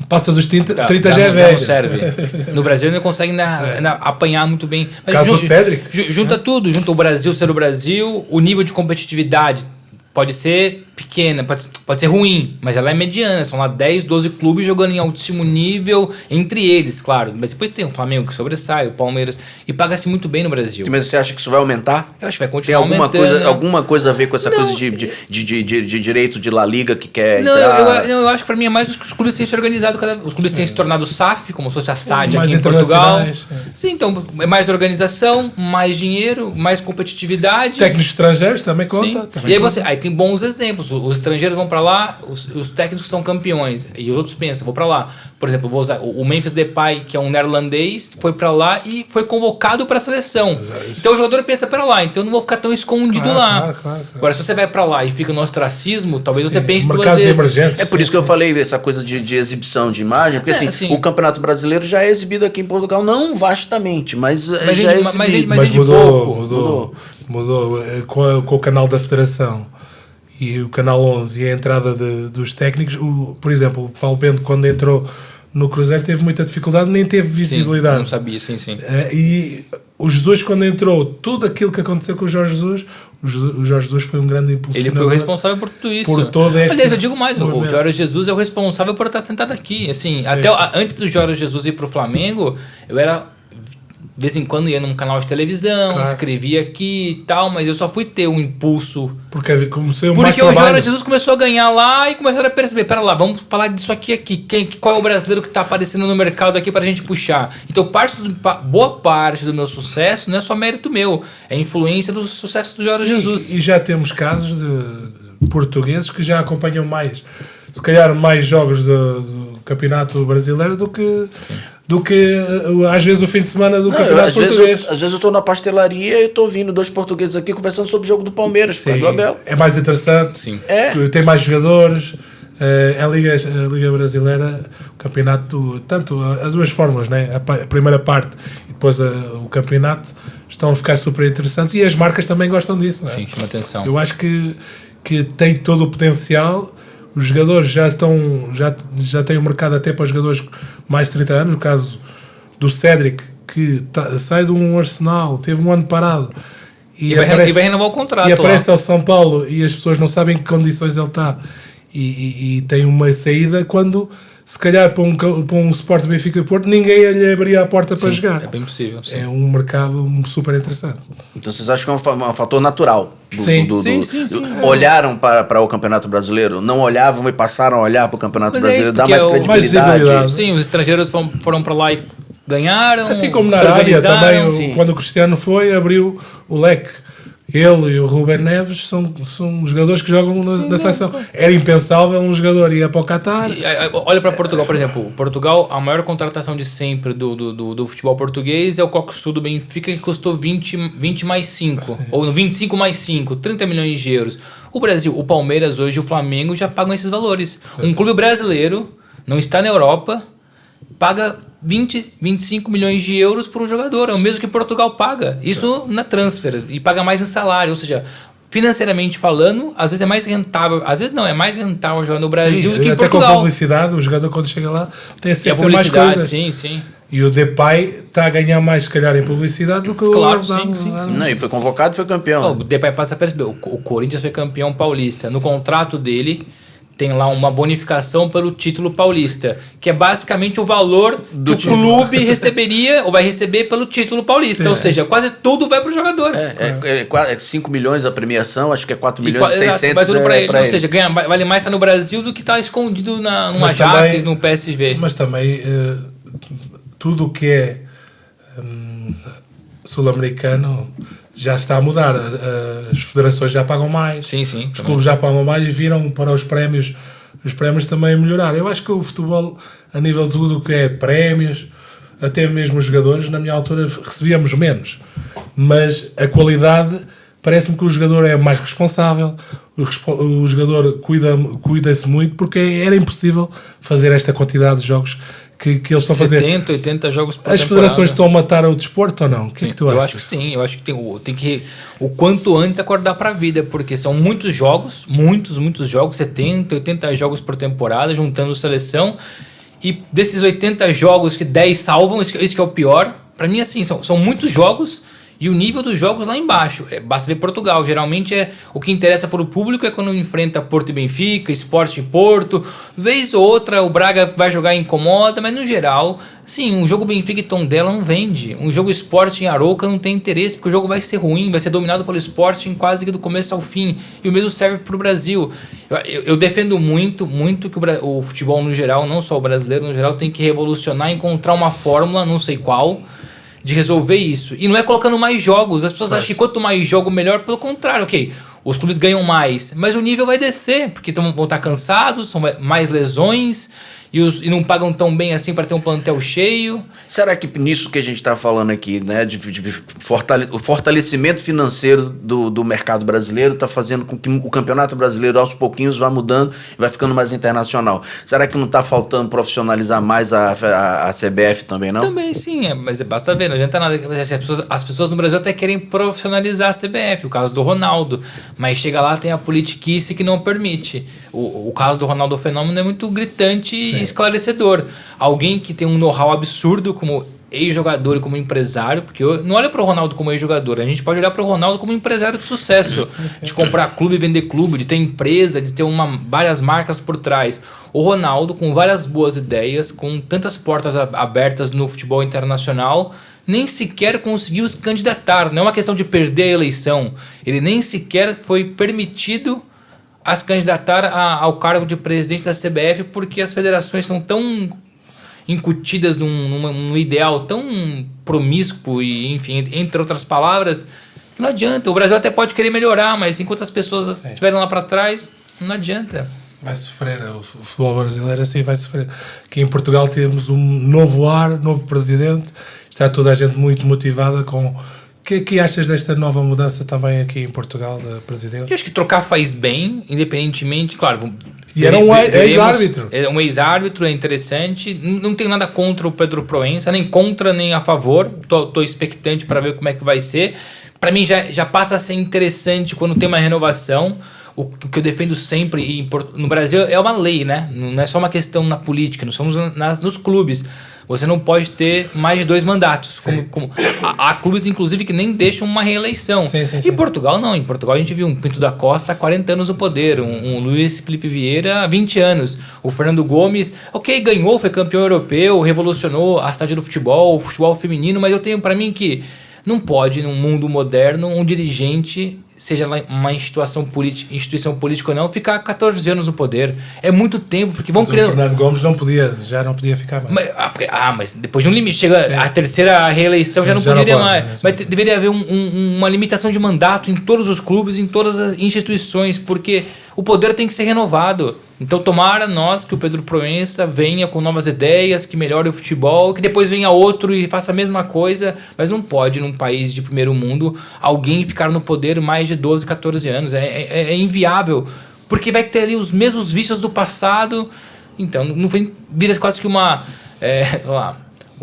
passas os 30 já é velho. Não serve. No Brasil ele não consegue ainda apanhar muito bem. Mas caso do Cédric. Junta tudo, junta o Brasil ser o Brasil, o nível de competitividade pode ser pequena, pode ser ruim, mas ela é mediana. São lá 10, 12 clubes jogando em altíssimo nível, entre eles, claro. Mas depois tem o Flamengo que sobressai, o Palmeiras, e paga-se muito bem no Brasil. Mas você acha que isso vai aumentar? Eu acho que vai continuar aumentando. Alguma coisa a ver com essa coisa de direito de La Liga que quer entrar? Eu acho que para mim é mais os clubes têm se organizado, os clubes têm se tornado SAF, como se fosse a SAD aqui em Portugal. Sim, então é mais organização, mais dinheiro, mais competitividade. Técnicos estrangeiros também conta. E aí tem bons exemplos. os estrangeiros vão para lá, os técnicos são campeões, e os outros pensam, vou para lá. Por exemplo, vou usar o Memphis Depay, que é um neerlandês, foi para lá e foi convocado para a seleção. Então o jogador pensa, pera lá, então eu não vou ficar tão escondido lá. Claro. Agora, se você vai para lá e fica no ostracismo, talvez você pense duas vezes. Emergentes, é por isso que eu falei essa coisa de exibição de imagem, porque assim, o Campeonato Brasileiro já é exibido aqui em Portugal, não vastamente, mas já é exibido. Mas mudou com o canal da Federação e o canal 11 e a entrada dos técnicos. Por exemplo, o Paulo Bento, quando entrou no Cruzeiro, teve muita dificuldade, nem teve visibilidade. Não sabia, sim. E o Jesus, quando entrou, tudo aquilo que aconteceu com o Jorge Jesus, o Jorge Jesus foi um grande impulsionador. Ele foi o responsável por tudo isso. Por todo este... Aliás, eu digo mais, o Jorge Jesus é o responsável por estar sentado aqui. Assim, antes do Jorge Jesus ir para o Flamengo, eu era... De vez em quando ia num canal de televisão, escrevia aqui e tal, mas eu só fui ter um impulso. Porque o Jorge Jesus começou a ganhar lá e começaram a perceber, pera lá, vamos falar disso aqui. Qual é o brasileiro que está aparecendo no mercado aqui pra gente puxar? Então boa parte do meu sucesso não é só mérito meu, é influência do sucesso do Jorge Jesus. E já temos casos de portugueses que já acompanham mais, se calhar mais jogos do Campeonato Brasileiro do que às vezes o fim de semana do Campeonato Português. Às vezes eu estou na pastelaria e estou ouvindo 2 portugueses aqui conversando sobre o jogo do Palmeiras, do Abel. É mais interessante, tem mais jogadores. A Liga Brasileira, o campeonato, tanto as duas fórmulas, né? A primeira parte e depois o campeonato, estão a ficar super interessantes e as marcas também gostam disso. Sim, chama atenção. Eu acho que tem todo o potencial. Os jogadores já têm o mercado até para os jogadores mais de 30 anos. No caso do Cédric, que sai de um Arsenal, teve um ano parado e vai renovar o contrato. E aparece ao São Paulo e as pessoas não sabem em que condições ele está. E tem uma saída quando, se calhar, para um Sport Benfica Porto, ninguém lhe abria a porta para jogar. É bem possível. Sim. É um mercado super interessante. Então vocês acham que é um fator natural? Sim. Olharam para o Campeonato Brasileiro? Não olhavam e passaram a olhar para o Campeonato Brasileiro? Dá mais credibilidade? Sim, os estrangeiros foram para lá e ganharam. Assim como na Arábia também, quando o Cristiano foi, abriu o leque. Ele e o Ruben Neves são jogadores que jogam na seleção. Era impensável um jogador ir para o Qatar. Olha para Portugal, por exemplo. Portugal, a maior contratação de sempre do futebol português é o Coqueçu do Benfica, que custou 20 mais 5. Ou 25 mais 5, 30 milhões de euros. O Brasil, o Palmeiras hoje, o Flamengo já pagam esses valores. Um clube brasileiro, não está na Europa, paga 20, 25 milhões de euros por um jogador. É o mesmo que Portugal paga. Isso na transfer. E paga mais em salário. Ou seja, financeiramente falando, às vezes é mais rentável. Às vezes não, é mais rentável jogar no Brasil do que em Portugal. Até com publicidade, o jogador quando chega lá tem acesso a mais coisas. Sim. E o Depay está a ganhar mais, se calhar, em publicidade do que o... Claro, sim. Não, e foi convocado e foi campeão. O Depay passa a perceber. O Corinthians foi campeão paulista. No contrato dele... tem lá uma bonificação pelo título paulista, que é basicamente o valor que o clube receberia ou vai receber pelo título paulista. Ou seja, quase tudo vai para o jogador. É 5 milhões a premiação, acho que é 4 milhões e 600 vai tudo para ele. Ou seja, vale mais estar no Brasil do que estar escondido num Ajax, no PSV. Mas também tudo o que é sul-americano já está a mudar. As federações já pagam mais. Sim. Os clubes já pagam mais e viram para os prémios também melhorar. Eu acho que o futebol, a nível de tudo o que é prémios, até mesmo os jogadores, na minha altura recebíamos menos. Mas a qualidade, parece-me que o jogador é mais responsável, o jogador cuida-se muito, porque era impossível fazer esta quantidade de jogos que eles estão a fazer. 70, 80 jogos por temporada. As federações estão a matar o desporto ou não? O que é que tu achas? Eu acho que sim. Eu acho que tem que o quanto antes acordar para a vida, porque são muitos jogos, muitos jogos, 70, 80 jogos por temporada, juntando seleção. E desses 80 jogos que 10 salvam, isso que é o pior. Para mim, assim, são muitos jogos e o nível dos jogos lá embaixo. Basta ver Portugal. Geralmente o que interessa para o público é quando enfrenta Porto e Benfica, Sport e Porto. Vez ou outra o Braga vai jogar e incomoda, mas no geral, sim, um jogo Benfica e Tondela não vende. Um jogo Sport em Arouca não tem interesse, porque o jogo vai ser ruim, vai ser dominado pelo Sport em quase que do começo ao fim. E o mesmo serve para o Brasil. Eu defendo muito que o futebol no geral, não só o brasileiro no geral, tem que revolucionar, encontrar uma fórmula, não sei qual, de resolver isso. E não é colocando mais jogos. As pessoas acham que quanto mais jogo, melhor. Pelo contrário, ok. os clubes ganham mais, mas o nível vai descer, porque vão estar cansados, são mais lesões, e não pagam tão bem assim para ter um plantel cheio. Será que nisso que a gente está falando aqui, né, o fortalecimento financeiro do mercado brasileiro está fazendo com que o campeonato brasileiro aos pouquinhos vá mudando e vai ficando mais internacional? Será que não está faltando profissionalizar mais a CBF também, não? Também sim, mas basta ver, não adianta nada. As pessoas no Brasil até querem profissionalizar a CBF, o caso do Ronaldo, mas chega lá tem a politiquice que não permite. O caso do Ronaldo Fenômeno é muito gritante e esclarecedor. Alguém que tem um know-how absurdo como ex-jogador e como empresário, porque eu não olho para o Ronaldo como ex-jogador, a gente pode olhar para o Ronaldo como empresário de sucesso, de comprar clube e vender clube, de ter empresa, de ter várias marcas por trás. O Ronaldo, com várias boas ideias, com tantas portas abertas no futebol internacional, nem sequer conseguiu se candidatar. Não é uma questão de perder a eleição, ele nem sequer foi permitido a se candidatar ao cargo de presidente da CBF, porque as federações são tão incutidas num ideal tão promíscuo e, enfim, entre outras palavras, que não adianta. O Brasil até pode querer melhorar, mas enquanto as pessoas estiverem lá para trás, não adianta. Vai sofrer, o futebol brasileiro assim vai sofrer. Aqui em Portugal temos um novo ar, novo presidente, está toda a gente muito motivada com... O que achas desta nova mudança também aqui em Portugal, da presidência? Eu acho que trocar faz bem, independentemente, claro. E era um ex-árbitro. Um ex-árbitro, é interessante. Não tenho nada contra o Pedro Proença, nem contra nem a favor. Tô expectante para ver como é que vai ser. Para mim já passa a ser interessante quando tem uma renovação. O que eu defendo sempre no Brasil é uma lei, né? Não é só uma questão na política, não somos nos clubes. Você não pode ter mais de 2 mandatos. Há clubes, inclusive, que nem deixam uma reeleição. Em Portugal, não. Em Portugal, a gente viu um Pinto da Costa há 40 anos no poder, um Luiz Felipe Vieira há 20 anos, o Fernando Gomes, ganhou, foi campeão europeu, revolucionou a cidade do futebol, o futebol feminino, mas eu tenho para mim que não pode, num mundo moderno, um dirigente, seja lá uma instituição política ou não, ficar 14 anos no poder. É muito tempo, porque vão criando... O Fernando Gomes já não podia ficar mais. Mas depois de um limite, chega a terceira reeleição, já não poderia mais. Mas deveria haver uma limitação de mandato em todos os clubes, em todas as instituições, porque o poder tem que ser renovado. Então tomara nós que o Pedro Proença venha com novas ideias, que melhore o futebol, que depois venha outro e faça a mesma coisa, mas não pode, num país de primeiro mundo, alguém ficar no poder mais de 12, 14 anos. É inviável, porque vai ter ali os mesmos vícios do passado. Então, vira quase que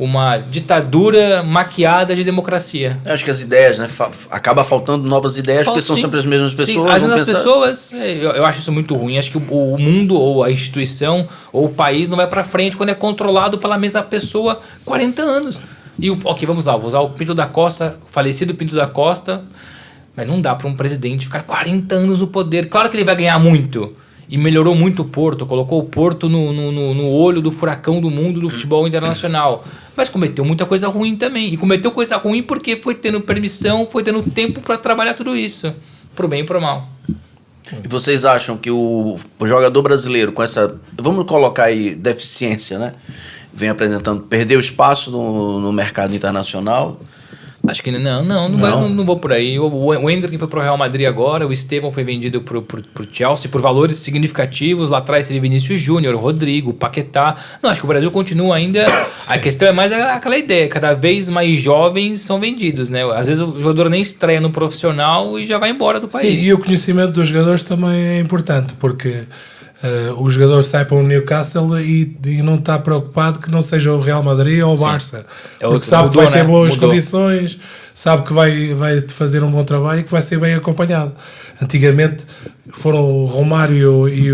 uma ditadura maquiada de democracia. Eu acho que as ideias, né? Acaba faltando novas ideias, porque são sempre as mesmas pessoas. As mesmas pessoas, eu acho isso muito ruim. Acho que o mundo, ou a instituição, ou o país não vai para frente quando é controlado pela mesma pessoa 40 anos. E vamos lá, vou usar o Pinto da Costa, falecido Pinto da Costa, mas não dá para um presidente ficar 40 anos no poder. Claro que ele vai ganhar muito. E melhorou muito o Porto, colocou o Porto no olho do furacão do mundo do futebol internacional. Mas cometeu muita coisa ruim também. E cometeu coisa ruim porque foi tendo permissão, foi tendo tempo para trabalhar tudo isso. Pro bem e pro mal. E vocês acham que o jogador brasileiro, com essa, vamos colocar aí, deficiência, né? Vem apresentando, perdeu espaço no mercado internacional? Acho que não vou por aí. O Hendrick foi pro Real Madrid agora, o Estevão foi vendido pro Chelsea por valores significativos. Lá atrás teve Vinícius Júnior, Rodrigo, Paquetá. Não, acho que o Brasil continua ainda... A questão é mais aquela ideia, cada vez mais jovens são vendidos, né? Às vezes o jogador nem estreia no profissional e já vai embora do país. Sim, e o conhecimento dos jogadores também é importante, porque... o jogador sai para o Newcastle e não está preocupado que não seja o Real Madrid ou o Barça, porque sabe que vai ter boas condições, sabe que vai fazer um bom trabalho e que vai ser bem acompanhado. Antigamente foram o Romário e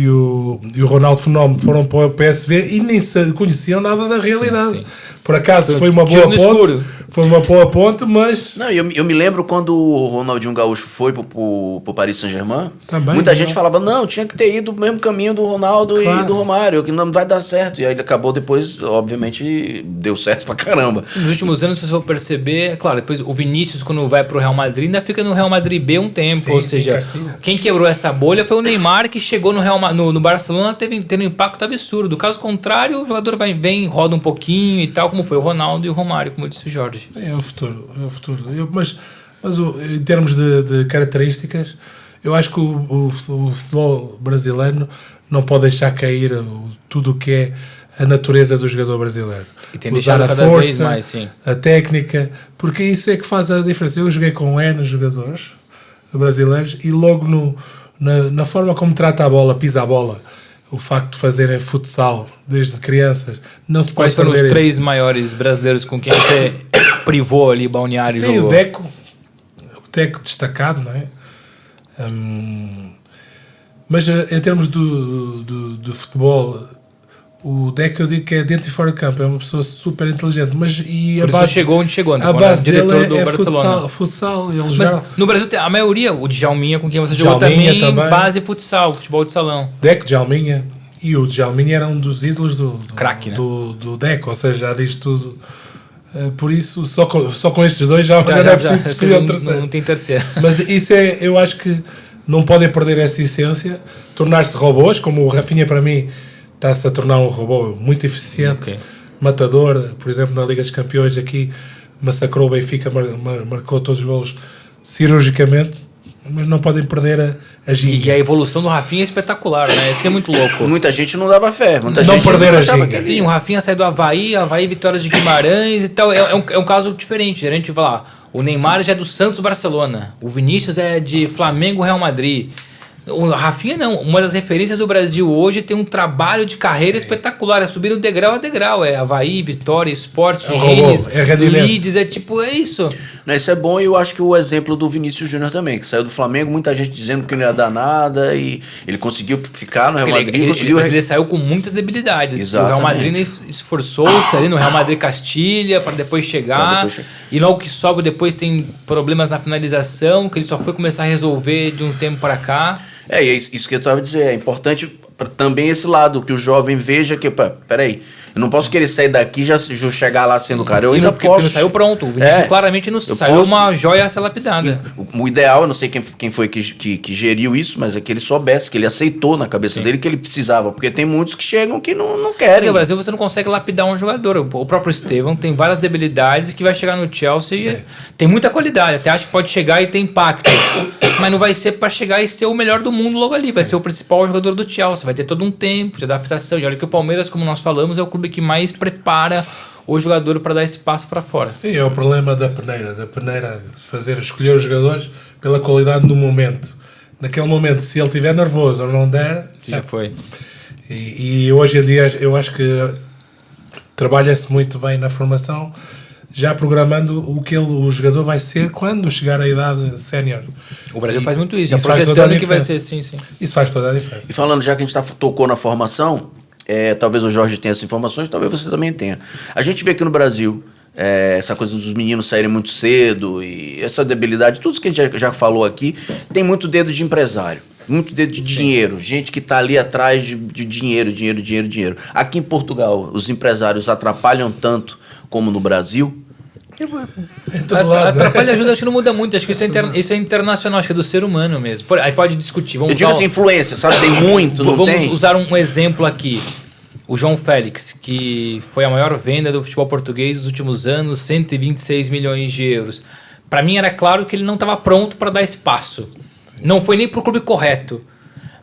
o Ronaldo Fenómeno foram para o PSV e nem conheciam nada da realidade. Sim. Por acaso foi uma boa ponte. Foi uma boa ponte, mas... Não, eu me lembro quando o Ronaldinho Gaúcho foi pro Paris Saint-Germain, também, muita gente falava, não, tinha que ter ido o mesmo caminho do Ronaldo e do Romário, que não vai dar certo. E aí ele acabou depois, obviamente, deu certo pra caramba. Nos últimos anos, se você for perceber, claro, depois o Vinícius, quando vai pro Real Madrid, ainda fica no Real Madrid B um tempo. Ou seja, quem quebrou essa bolha foi o Neymar, que chegou no Barcelona tendo um impacto absurdo. Caso contrário, o jogador vem, roda um pouquinho e tal, como foi o Ronaldo e o Romário, como disse o Jorge. É o futuro. Mas Mas em termos de características, eu acho que o futebol brasileiro não pode deixar cair tudo o que é a natureza do jogador brasileiro. E tem deixado cada vez mais, sim. A técnica, porque isso é que faz a diferença. Eu joguei com N jogadores brasileiros e logo na forma como trata a bola, pisa a bola, o facto de fazerem futsal desde crianças, não se pode. Quais foram os 3 maiores brasileiros com quem você privou ali, Balneário? Sim, o Deco destacado, não é? Mas em termos do futebol, o Deco eu digo que é dentro e fora de campo, é uma pessoa super inteligente, mas por isso chegou onde chegou, a base diretor do é Barcelona. futsal, ele mas joga. No Brasil a maioria, o Djalminha com quem você jogou também, base futsal, futebol de salão. Deco, Djalminha, e o Djalminha era um dos ídolos do craque, né? do Deco, ou seja, já diz tudo. Por isso, só com estes dois já não é preciso escolher o terceiro. Não tem terceiro. Mas isso eu acho que não podem perder essa essência, tornar-se robôs, como o Rafinha para mim está-se a tornar um robô muito eficiente, matador, por exemplo na Liga dos Campeões aqui massacrou o Benfica, marcou todos os golos cirurgicamente, mas não podem perder a ginga. E a evolução do Rafinha é espetacular, né? Isso que é muito louco. Muita gente não dava fé. Não perder a ginga. Sim, o Rafinha saiu do Havaí Vitórias de Guimarães e tal. É um caso diferente. A gente vai lá, o Neymar já é do Santos Barcelona, o Vinícius é de Flamengo Real Madrid. O Rafinha não, uma das referências do Brasil hoje tem um trabalho de carreira espetacular, é subindo degrau a degrau, é Havaí, Vitória, Sport, Rennes, Leeds, é isso. Não, isso é bom e eu acho que o exemplo do Vinícius Júnior também, que saiu do Flamengo, muita gente dizendo que não ia dar nada e ele conseguiu ficar no Real Madrid. Mas ele saiu com muitas debilidades. Exatamente. O Real Madrid esforçou-se ali no Real Madrid Castilha para depois chegar e logo que sobe depois tem problemas na finalização, que ele só foi começar a resolver de um tempo para cá. É isso que eu estava dizendo, é importante também esse lado, que o jovem veja que, peraí, eu não posso querer sair daqui e já chegar lá sendo cara, eu ainda posso. Ele saiu pronto, o Vinícius claramente não saiu uma joia a ser lapidada. O ideal, eu não sei quem foi que geriu isso, mas é que ele soubesse, que ele aceitou na cabeça dele que ele precisava, porque tem muitos que chegam que não querem. Mas no Brasil você não consegue lapidar um jogador, o próprio Estevão tem várias debilidades e que vai chegar no Chelsea, tem muita qualidade, até acho que pode chegar e ter impacto, mas não vai ser para chegar e ser o melhor do mundo logo ali, vai ser o principal jogador do Chelsea, vai ter todo um tempo de adaptação, e olha que o Palmeiras, como nós falamos, é o clube que mais prepara o jogador para dar esse passo para fora. Sim, é o problema da peneira escolher os jogadores pela qualidade no momento. Naquele momento, se ele estiver nervoso ou não der... Já foi. E hoje em dia eu acho que trabalha-se muito bem na formação, já programando o jogador vai ser quando chegar à idade sénior. O Brasil faz muito isso, já projetando que vai ser, sim. Isso faz toda a diferença. E falando, já que a gente tocou na formação, talvez o Jorge tenha essas informações, talvez você também tenha. A gente vê aqui no Brasil essa coisa dos meninos saírem muito cedo e essa debilidade, tudo que a gente já falou aqui, tem muito dedo de empresário. Muito dedo de dinheiro, gente que está ali atrás de dinheiro. Aqui em Portugal, os empresários atrapalham tanto como no Brasil? Atrapalha e ajuda, acho que não muda muito. Acho que isso é internacional, acho que é do ser humano mesmo. Aí pode discutir. Eu digo assim, influência, sabe? Tem muito, não tem? Vamos usar um exemplo aqui. O João Félix, que foi a maior venda do futebol português nos últimos anos, 126 milhões de euros. Para mim era claro que ele não estava pronto para dar espaço. Não foi nem para o clube correto.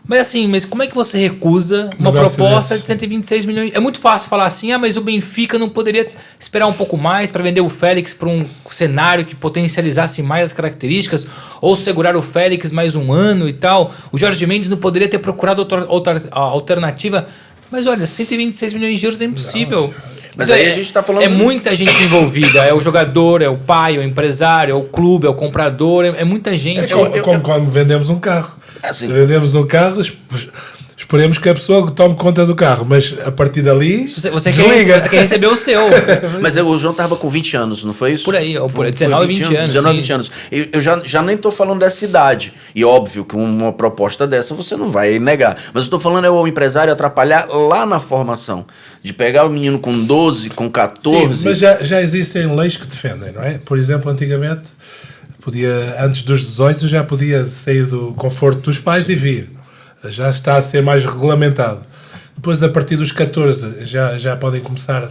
Mas como é que você recusa uma proposta de 126 milhões? É muito fácil falar assim, mas o Benfica não poderia esperar um pouco mais para vender o Félix para um cenário que potencializasse mais as características, ou segurar o Félix mais um ano e tal. O Jorge Mendes não poderia ter procurado outra alternativa. Mas olha, 126 milhões de euros é impossível. Mas aí a gente está falando... É muita gente envolvida. É o jogador, é o pai, é o empresário, é o clube, é o comprador. É muita gente. É como quando vendemos um carro. Assim. Vendemos um carro, esperemos que a pessoa tome conta do carro, mas a partir dali você quer receber o seu. Mas o João estava com 20 anos, não foi isso? Por aí, 19, 20 anos. 19, 20 anos. Eu já nem estou falando dessa idade. E óbvio que uma proposta dessa você não vai negar. Mas eu estou falando o empresário atrapalhar lá na formação. De pegar o menino com 12, com 14. Sim, mas já existem leis que defendem, não é? Por exemplo, antigamente, antes dos 18 já podia sair do conforto dos pais e vir. Já está a ser mais regulamentado. Depois, a partir dos 14, já podem começar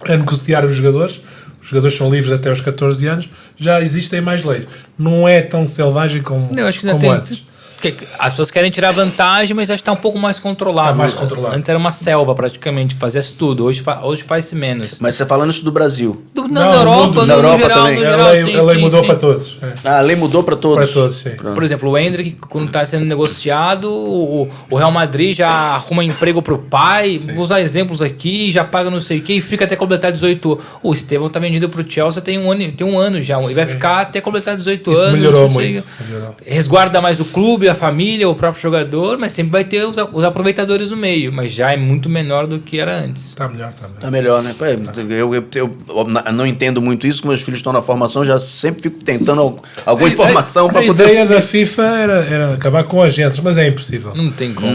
a negociar os jogadores. Os os jogadores são livres até aos 14 anos, já existem mais leis. Não é tão selvagem como, Eu acho que ainda como tem. antes. Porque as pessoas querem tirar vantagem, mas acho que está um pouco mais controlado. Tá mais controlado. Antes era uma selva praticamente, fazia-se tudo. Hoje faz-se menos. Mas você falando isso do Brasil. Na Não, Europa, no na Europa geral, também. no A geral, lei, sim, a lei sim, mudou sim. para todos. A lei mudou para todos. Para todos, sim. Por exemplo, o Endrick, quando está sendo negociado, o Real Madrid já arruma emprego para o pai, vou usar exemplos aqui, já paga não sei o que, e fica até completar 18. O Estevão está vendido para o Chelsea tem um ano já, e vai ficar até completar 18 Isso anos. melhorou não sei, muito. Melhorou. resguarda mais o clube, a família, o próprio jogador, mas sempre vai ter os aproveitadores no meio, mas já é muito menor do que era antes. Está melhor, está melhor. Tá melhor, né? Pô, eu não entendo muito isso, que meus filhos estão na formação, já sempre fico tentando alguma informação para A poder... ideia da FIFA era acabar com agentes, mas é impossível. Não tem como.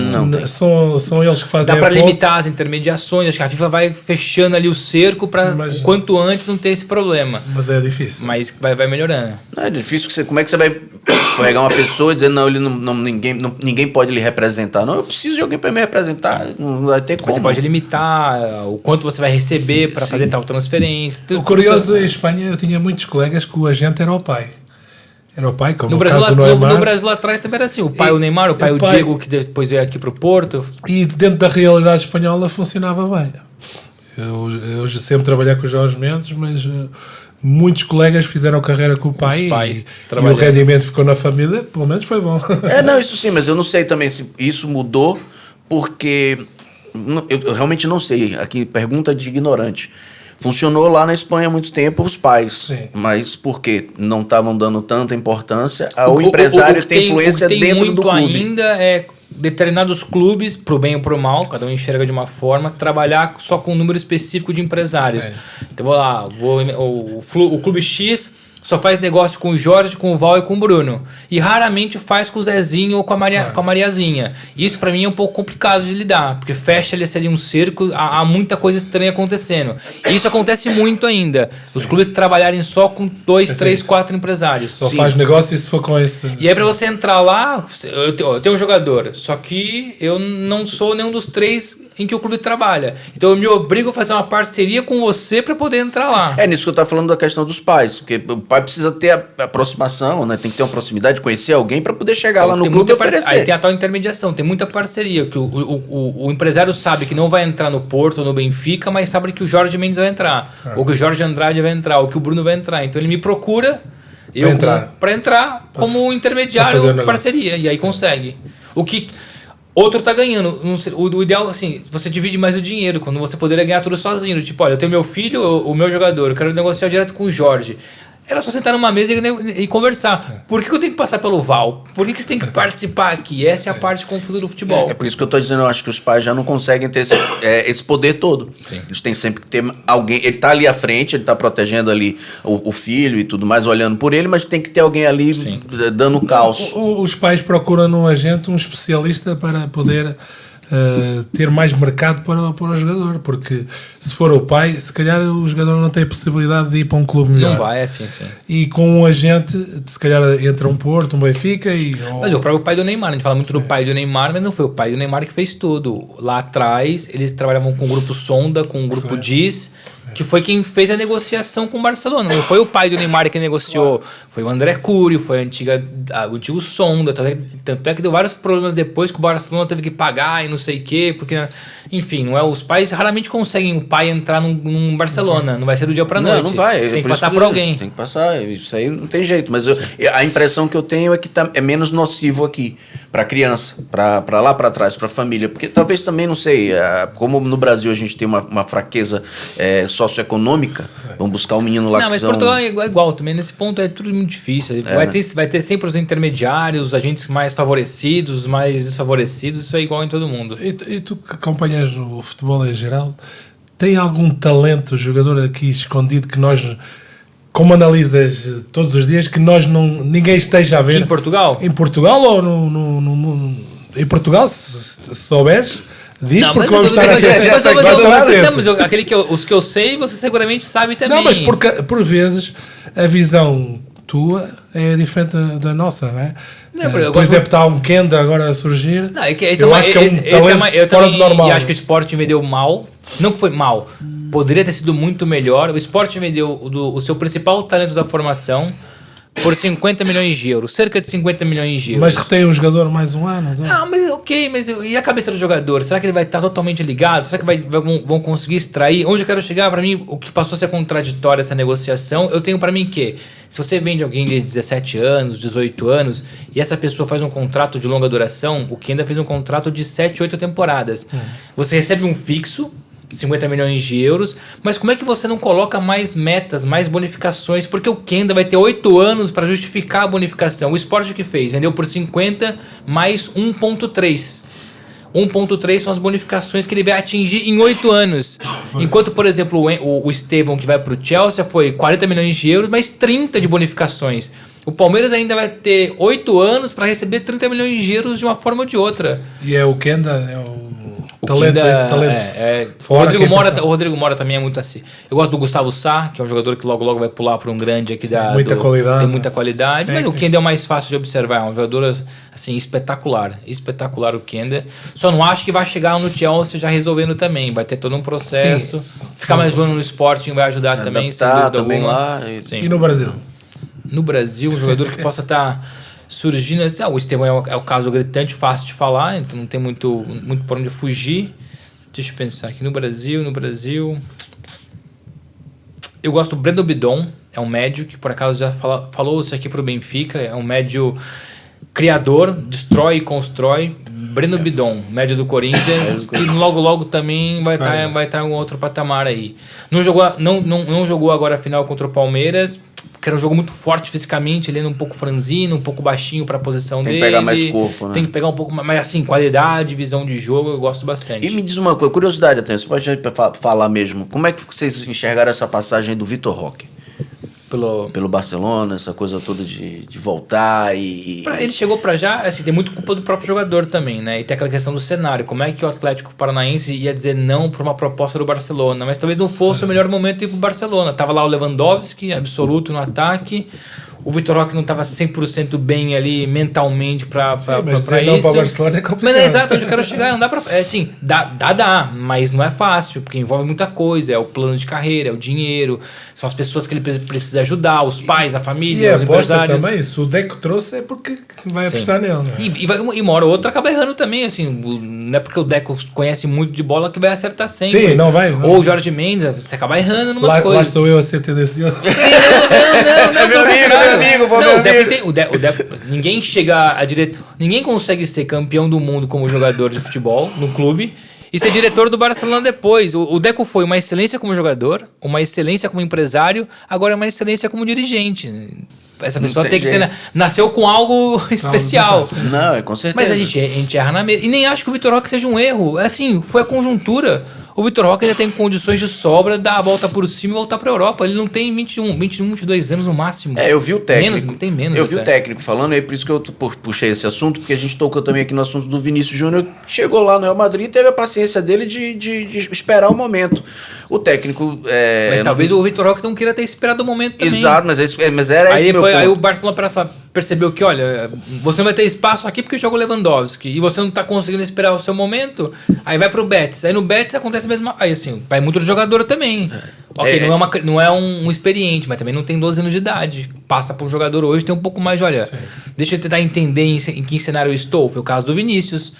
São eles que fazem Dá para a ponte. limitar as intermediações, acho que a FIFA vai fechando ali o cerco para Mas- quanto antes não ter esse problema. Mas é difícil. Mas vai melhorando. Não, é difícil, como é que você vai pegar uma pessoa e dizer, não, ninguém pode lhe representar. Não, eu preciso de alguém para me representar, não vai ter como. Você pode limitar o quanto você vai receber para fazer tal transferência. O curioso em Espanha, eu tinha muitos colegas que o agente era o pai. Era o pai, como No o Brasil, caso do Neymar. no Brasil lá atrás também era assim. O pai, o Neymar, o pai, o Diego, que depois veio aqui pro Porto. E dentro da realidade espanhola funcionava bem. Eu sempre trabalhei com o Jorge Mendes, mas muitos colegas fizeram carreira com o pai pais e o trabalharam. rendimento ficou na família, pelo menos foi bom. Não, isso sim, mas eu não sei também se isso mudou, porque eu realmente não sei. Aqui, pergunta de ignorante. Funcionou lá na Espanha há muito tempo os pais, Sim. mas por quê? Não estavam dando tanta importância ao empresário ter influência o que tem dentro muito do clube. ainda é determinados clubes, pro bem ou pro mal, cada um enxerga de uma forma, trabalhar só com um número específico de empresários. Sim. Então vou lá, o clube X só faz negócio com o Jorge, com o Val e com o Bruno. E raramente faz com o Zezinho ou com a Mariazinha. Isso pra mim é um pouco complicado de lidar, porque fecha ali um cerco, há muita coisa estranha acontecendo. E isso acontece muito ainda. Os clubes trabalharem só com 2, 3, 4 empresários. Só faz negócio e se for com esse. E aí pra você entrar lá, eu tenho um jogador, só que eu não sou nenhum dos 3 em que o clube trabalha. Então eu me obrigo a fazer uma parceria com você pra poder entrar lá. É nisso que eu estava falando da questão dos pais, porque o pai precisa ter a aproximação, né? Tem que ter uma proximidade, conhecer alguém para poder chegar lá no Tem clube e muita oferecer. Aí tem a tal intermediação, tem muita parceria, que o empresário sabe que não vai entrar no Porto ou no Benfica, mas sabe que o Jorge Mendes vai entrar, ou que o Jorge Andrade vai entrar, ou que o Bruno vai entrar. Então ele me procura para entrar como intermediário, parceria, e aí consegue. O que outro tá ganhando. O ideal, assim, você divide mais o dinheiro, quando você poderia ganhar tudo sozinho. Tipo, olha, eu tenho meu filho, o meu jogador, eu quero negociar direto com o Jorge. Era só sentar numa mesa e conversar. Por que eu tenho que passar pelo Val? Por que você tem que participar aqui? Essa é a parte confusa do futebol. É por isso que eu estou dizendo, eu acho que os pais já não conseguem ter esse poder todo. Sim. Eles têm sempre que ter alguém. Ele está ali à frente, ele está protegendo ali o filho e tudo mais, olhando por ele, mas tem que ter alguém ali dando caos. Os pais procuram num agente um especialista para poder ter mais mercado para o jogador, porque se for o pai, se calhar o jogador não tem a possibilidade de ir para um clube melhor. Não vai, sim. E com um agente, se calhar entra um Porto, um Benfica e... Mas o próprio pai do Neymar, a gente fala muito do pai do Neymar, mas não foi o pai do Neymar que fez tudo. Lá atrás, eles trabalhavam com o grupo Sonda, com o grupo Diz, que foi quem fez a negociação com o Barcelona. Não foi o pai do Neymar que negociou, foi o André Curio, foi o antigo Sonda. Tanto é que deu vários problemas depois que o Barcelona teve que pagar e não sei o quê, porque, enfim, não é, os pais raramente conseguem o pai entrar num Barcelona. Não vai ser do dia pra noite. Não vai. Tem que passar por alguém. Tem que passar, isso aí não tem jeito. Mas a impressão que eu tenho é que é menos nocivo aqui, para criança, para lá para trás, para família. Porque talvez também, não sei, como no Brasil a gente tem uma fraqueza socioeconômica, vamos buscar um menino lá não, mas Portugal é igual também. Nesse ponto é tudo muito difícil. Vai ter sempre os intermediários, os agentes mais favorecidos, mais desfavorecidos. Isso é igual em todo mundo. E tu que acompanhas o futebol em geral, tem algum talento jogador aqui escondido que nós, como analisas todos os dias, que ninguém esteja a ver? Em Portugal? Em Portugal ou em Portugal, se souberes, diz, não, porque vamos estar aqui. Os que eu sei, você seguramente sabe também. Não, mas por vezes a visão tua é diferente da nossa, não é? Por exemplo, está um Kenda agora a surgir. Não, é que esse eu acho que é um talento fora do normal. E acho que o Sporting vendeu mal. Não que foi mal. poderia ter sido muito melhor. O Sport vendeu o seu principal talento da formação por 50 milhões de euros, cerca de 50 milhões de euros. Mas retém o jogador mais um ano? Mas ok, mas e a cabeça do jogador? Será que ele vai estar totalmente ligado? Será que vão conseguir extrair? Onde eu quero chegar? Para mim, o que passou a ser contraditório essa negociação, eu tenho para mim que, se você vende alguém de 17 anos, 18 anos, e essa pessoa faz um contrato de longa duração, o Kenda fez um contrato de 7, 8 temporadas. Você recebe um fixo, 50 milhões de euros, mas como é que você não coloca mais metas, mais bonificações? Porque o Kenda vai ter 8 anos para justificar a bonificação. O Sport que fez? Vendeu por 50 mais 1,3. 1,3 são as bonificações que ele vai atingir em 8 anos. Enquanto, por exemplo, o Estevão, que vai para o Chelsea, foi 40 milhões de euros, mais 30 de bonificações. O Palmeiras ainda vai ter 8 anos para receber 30 milhões de euros de uma forma ou de outra. E é o Kenda, é o talento, Kenda, esse talento. O Rodrigo Mora também é muito assim. Eu gosto do Gustavo Sá, que é um jogador que logo vai pular para um grande aqui. Qualidade. Tem muita qualidade, mas o Kenda é o mais fácil de observar. É um jogador assim, espetacular. Espetacular o Kenda. Só não acho que vai chegar no Chelsea já resolvendo também. Vai ter todo um processo. Sim. Ficar mais um ano no Sporting vai ajudar se também. Adaptar, também lá. E no Brasil? No Brasil, um jogador que possa estar surgindo assim, o Estevão é o caso gritante, fácil de falar, então não tem muito por onde fugir. Deixa eu pensar aqui. No Brasil, eu gosto do Breno Bidon, é um médio que por acaso já falou isso aqui pro Benfica, é um médio criador, destrói e constrói. Breno Bidon, médio do Corinthians, que logo também vai estar em um outro patamar aí. Não jogou agora a final contra o Palmeiras, que era um jogo muito forte fisicamente, ele é um pouco franzino, um pouco baixinho para a posição dele. Tem que pegar mais corpo, né? Tem que pegar um pouco mais, mas assim, qualidade, visão de jogo, eu gosto bastante. E me diz uma coisa, curiosidade até, você pode falar mesmo, como é que vocês enxergaram essa passagem do Vitor Roque? Pelo Barcelona, essa coisa toda de voltar e... Ele chegou pra já, assim, tem muito culpa do próprio jogador também, né? E tem aquela questão do cenário, como é que o Atlético Paranaense ia dizer não pra uma proposta do Barcelona, mas talvez não fosse o melhor momento ir pro Barcelona. Tava lá o Lewandowski, absoluto no ataque, o Vitor Roque não estava 100% bem ali mentalmente para isso. Mas não para o Barcelona é complicado. Mas é exato, onde eu quero chegar, não dá para... assim, dá, mas não é fácil, porque envolve muita coisa, é o plano de carreira, é o dinheiro, são as pessoas que ele precisa ajudar, os pais, a família, os empresários. Também, se o Deco trouxe é porque vai apostar nele. Né? E uma hora ou outra acaba errando também, assim, não é porque o Deco conhece muito de bola que vai acertar sempre. Sim, não vai. Não. Ou o Jorge Mendes, você acaba errando numas coisas. Lá estou eu a ser tendencioso. Não, é meu amigo, o Deco, ninguém chega a diretor, ninguém consegue ser campeão do mundo como jogador de futebol no clube e ser diretor do Barcelona depois. O Deco foi uma excelência como jogador, uma excelência como empresário, agora é uma excelência como dirigente. Essa pessoa tem que ter, nasceu com algo especial. Não, é com certeza. Mas a gente erra na mesa. E nem acho que o Vitor Roque seja um erro. É assim, foi a conjuntura. O Vitor Roque já tem condições de sobra, dar a volta por cima e voltar para a Europa. Ele não tem 21, 22 anos no máximo. Eu vi o técnico. Tem menos. Eu vi o técnico falando, é por isso que eu puxei esse assunto, porque a gente tocou também aqui no assunto do Vinícius Júnior, que chegou lá no Real Madrid e teve a paciência dele de esperar o momento. O técnico... mas talvez o Vitor Roque não queira ter esperado o momento também. Exato, mas era esse meu ponto. Aí o Barcelona percebeu que, olha, você não vai ter espaço aqui porque joga o Lewandowski e você não está conseguindo esperar o seu momento, aí vai pro Betis. Aí no Betis acontece a mesma... Aí assim, vai muito do jogador também. Ok, não é um experiente, mas também não tem 12 anos de idade. Passa por um jogador hoje, tem um pouco mais de, olha, deixa eu tentar entender em que cenário eu estou. Foi o caso do Vinícius.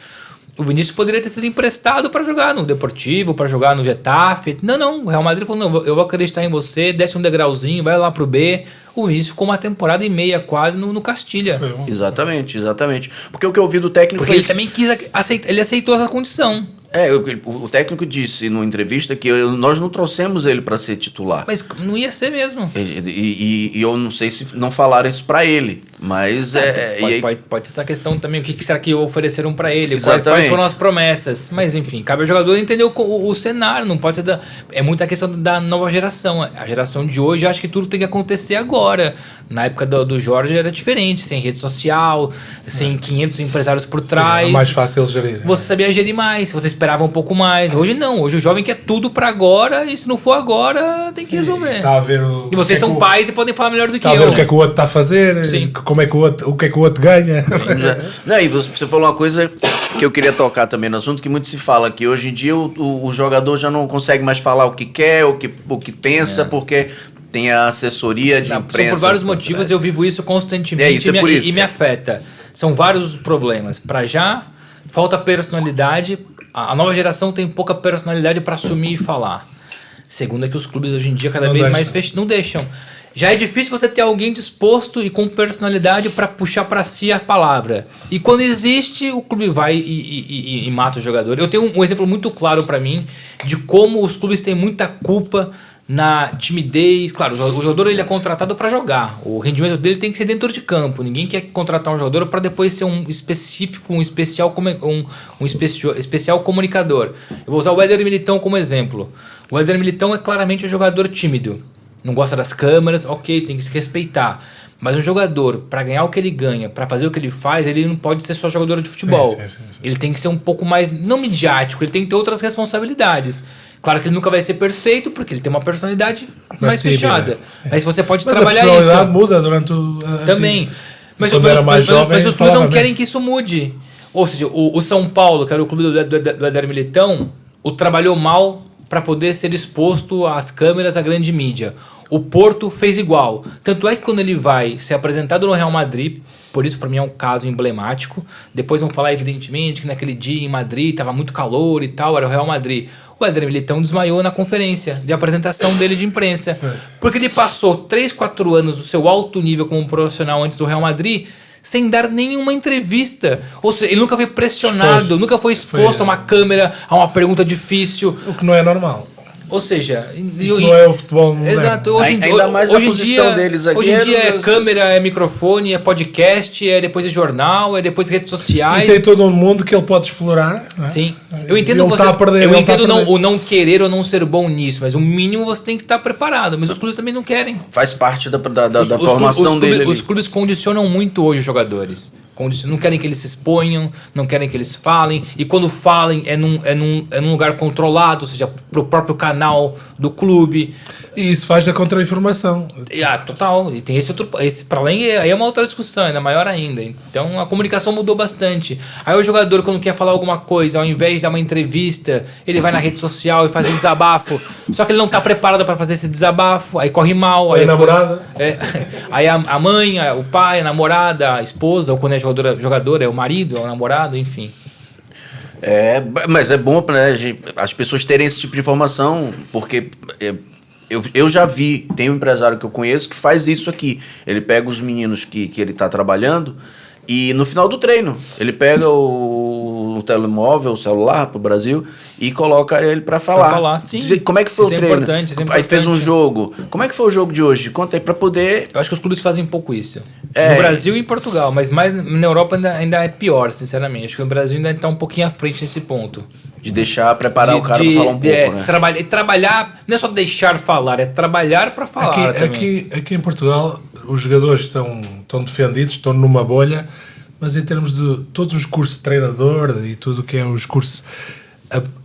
O Vinícius poderia ter sido emprestado para jogar no Deportivo, para jogar no Getafe. Não, o Real Madrid falou, não, eu vou acreditar em você, desce um degrauzinho, vai lá pro B. O Vinícius ficou uma temporada e meia quase no Castilha. Exatamente. Porque o que eu ouvi do técnico foi... Porque ele também quis aceitar, ele aceitou essa condição. O técnico disse numa entrevista que nós não trouxemos ele para ser titular. Mas não ia ser mesmo. E eu não sei se não falaram isso para ele, mas... Pode ser essa questão também, o que será que ofereceram para ele? Exatamente. Quais foram as promessas? Mas enfim, cabe ao jogador entender o cenário, não pode ser... É muito a questão da nova geração. A geração de hoje acha que tudo tem que acontecer agora. Na época do Jorge era diferente, sem rede social, sem 500 empresários por trás. É mais fácil gerir. Você sabia gerir mais, você esperava um pouco mais. Hoje não, hoje o jovem quer tudo para agora e se não for agora, tem que resolver. Tá a ver e vocês são pais e podem falar melhor do que eu. Tá a ver o que é que o outro está a fazer, como é que o outro ganha. Não, e você falou uma coisa que eu queria tocar também no assunto, que muito se fala que hoje em dia o jogador já não consegue mais falar o que quer, o que pensa, porque tem a assessoria de imprensa. São por vários motivos, eu vivo isso constantemente e me afeta. São vários problemas. Para já, falta personalidade. A nova geração tem pouca personalidade para assumir e falar. Segundo é que os clubes hoje em dia cada vez mais não deixam. Já é difícil você ter alguém disposto e com personalidade para puxar para si a palavra. E quando existe, o clube vai e mata o jogador. Eu tenho um exemplo muito claro para mim de como os clubes têm muita culpa na timidez. Claro, o jogador ele é contratado para jogar. O rendimento dele tem que ser dentro de campo. Ninguém quer contratar um jogador para depois ser um especial comunicador. Eu vou usar o Éder Militão como exemplo. O Éder Militão é claramente um jogador tímido. Não gosta das câmeras, ok, tem que se respeitar. Mas um jogador, para ganhar o que ele ganha, para fazer o que ele faz, ele não pode ser só jogador de futebol. Sim. Ele tem que ser um pouco mais, não midiático, ele tem que ter outras responsabilidades. Claro que ele nunca vai ser perfeito, porque ele tem uma personalidade mais fechada. Mas você pode trabalhar isso. A personalidade muda durante o... Também. Mas os clubes não querem que isso mude. Ou seja, o São Paulo, que era o clube do Éder Militão, o trabalhou mal para poder ser exposto às câmeras, à grande mídia. O Porto fez igual. Tanto é que quando ele vai ser apresentado no Real Madrid, por isso para mim é um caso emblemático, depois vão falar evidentemente que naquele dia em Madrid estava muito calor e tal, era o Real Madrid. O Éder Militão desmaiou na conferência de apresentação dele de imprensa. Porque ele passou 3, 4 anos do seu alto nível como profissional antes do Real Madrid sem dar nenhuma entrevista. Ou seja, ele nunca foi pressionado, nunca foi exposto a uma câmera, a uma pergunta difícil. O que não é normal. Ou seja... Isso não é o futebol moderno. Exato. Ainda mais a posição deles aqui. Hoje em dia é câmera, é microfone, é podcast, é depois é jornal, é depois redes sociais. E tem todo um mundo que ele pode explorar. Não é? Sim. Eu entendo o não querer ou não ser bom nisso, mas o mínimo você tem que estar preparado. Mas os clubes também não querem. Faz parte da formação dele. Os clubes condicionam muito hoje os jogadores. Não querem que eles se exponham, não querem que eles falem, e quando falem é num lugar controlado, ou seja, pro próprio canal do clube. E isso faz da contra-informação. Total. E tem esse para além, aí é uma outra discussão, ainda maior ainda. Então a comunicação mudou bastante. Aí o jogador, quando quer falar alguma coisa, ao invés de dar uma entrevista, ele vai na rede social e faz um desabafo. Só que ele não está preparado para fazer esse desabafo, aí corre mal. Aí a namorada. Aí a mãe, o pai, a namorada, a esposa, ou quando é jogador é o marido, é o namorado, enfim. Mas é bom, né, as pessoas terem esse tipo de informação, porque eu já vi, tem um empresário que eu conheço que faz isso aqui. Ele pega os meninos que ele está trabalhando e no final do treino ele pega o telemóvel, o celular pro Brasil e coloca ele para falar. Pra falar, sim. Como é que foi o treino? Importante. Aí fez um jogo. Como é que foi o jogo de hoje? Conta aí para poder... Eu acho que os clubes fazem um pouco isso. No Brasil e em Portugal, mas mais na Europa ainda é pior, sinceramente. Acho que o Brasil ainda está um pouquinho à frente nesse ponto. De preparar o cara para falar um pouco, né? Trabalhar, não é só deixar falar, é trabalhar para falar também. Aqui em Portugal, os jogadores estão defendidos, estão numa bolha, mas em termos de todos os cursos de treinador e tudo o que é os cursos,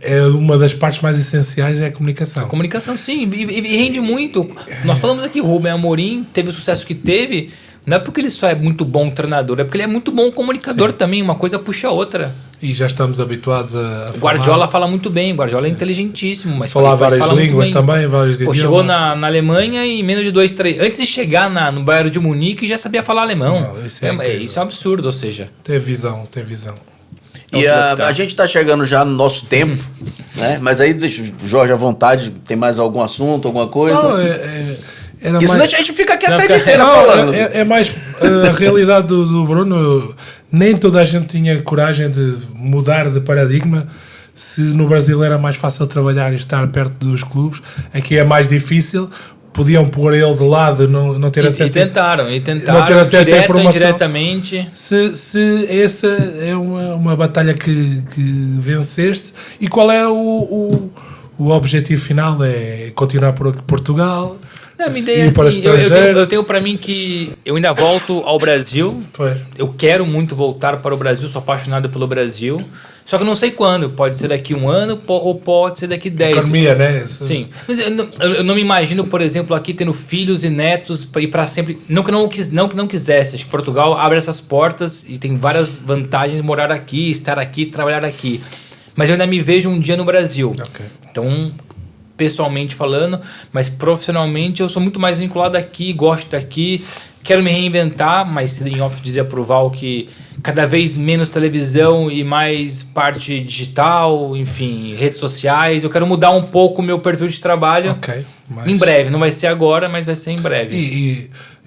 é uma das partes mais essenciais é a comunicação. A comunicação, sim, e rende muito. Nós falamos aqui, o Rubem Amorim teve o sucesso que teve, não é porque ele só é muito bom treinador, é porque ele é muito bom comunicador também, uma coisa puxa a outra. E já estamos habituados a o Guardiola fala muito bem, o Guardiola é inteligentíssimo. Mas falar várias línguas também, vários idiomas. Chegou na Alemanha e em menos de 2, 3... Antes de chegar no Bayern de Munique já sabia falar alemão. Isso é um absurdo, ou seja... Tem visão. E a gente está chegando já no nosso tempo, né? Mas aí deixa o Jorge à vontade, tem mais algum assunto, alguma coisa? Não, Isso a gente fica aqui a tarde inteira falando. É mais a realidade do Bruno. Nem toda a gente tinha coragem de mudar de paradigma. Se no Brasil era mais fácil trabalhar e estar perto dos clubes, aqui é mais difícil. Podiam pôr ele de lado, não ter acesso. E tentaram não ter acesso à informação. Indiretamente. Se essa é uma batalha que venceste, e qual é o o objetivo final é continuar por Portugal, Não, minha ideia é ir para o assim, estrangeiro. eu tenho pra mim que eu ainda volto ao Brasil. Pois. Eu quero muito voltar para o Brasil, sou apaixonado pelo Brasil. Só que eu não sei quando. Pode ser daqui 1 ano ou pode ser daqui 10. Economia, né? Sim. Mas eu não me imagino, por exemplo, aqui tendo filhos e netos para ir para sempre. Não que não quisesse. Acho que Portugal abre essas portas e tem várias vantagens morar aqui, estar aqui, trabalhar aqui. Mas eu ainda me vejo um dia no Brasil. Ok. Então, pessoalmente falando, mas profissionalmente eu sou muito mais vinculado aqui, gosto daqui, quero me reinventar, mas em off dizer pro Val que cada vez menos televisão e mais parte digital, enfim, redes sociais. Eu quero mudar um pouco o meu perfil de trabalho. Ok. Mas... Em breve, não vai ser agora, mas vai ser em breve.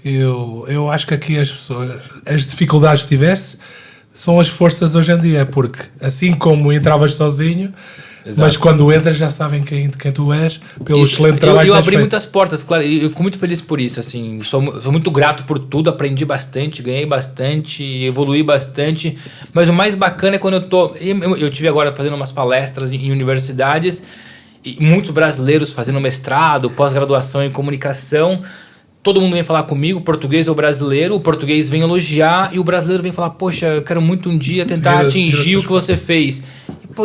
E eu acho que aqui as pessoas, as dificuldades que tiveste são as forças hoje em dia, porque assim como entravas sozinho, Exato. mas quando entras já sabem quem tu és, pelo excelente trabalho eu que tens abri feito. muitas portas, claro, e eu fico muito feliz por isso, assim, sou muito grato por tudo, aprendi bastante, ganhei bastante, evoluí bastante, mas o mais bacana é quando eu tive agora fazendo umas palestras em universidades, e muitos brasileiros fazendo mestrado, pós-graduação em comunicação. Todo mundo vem falar comigo, português ou brasileiro, o português vem elogiar e o brasileiro vem falar, poxa, eu quero muito um dia tentar atingir o que você fez.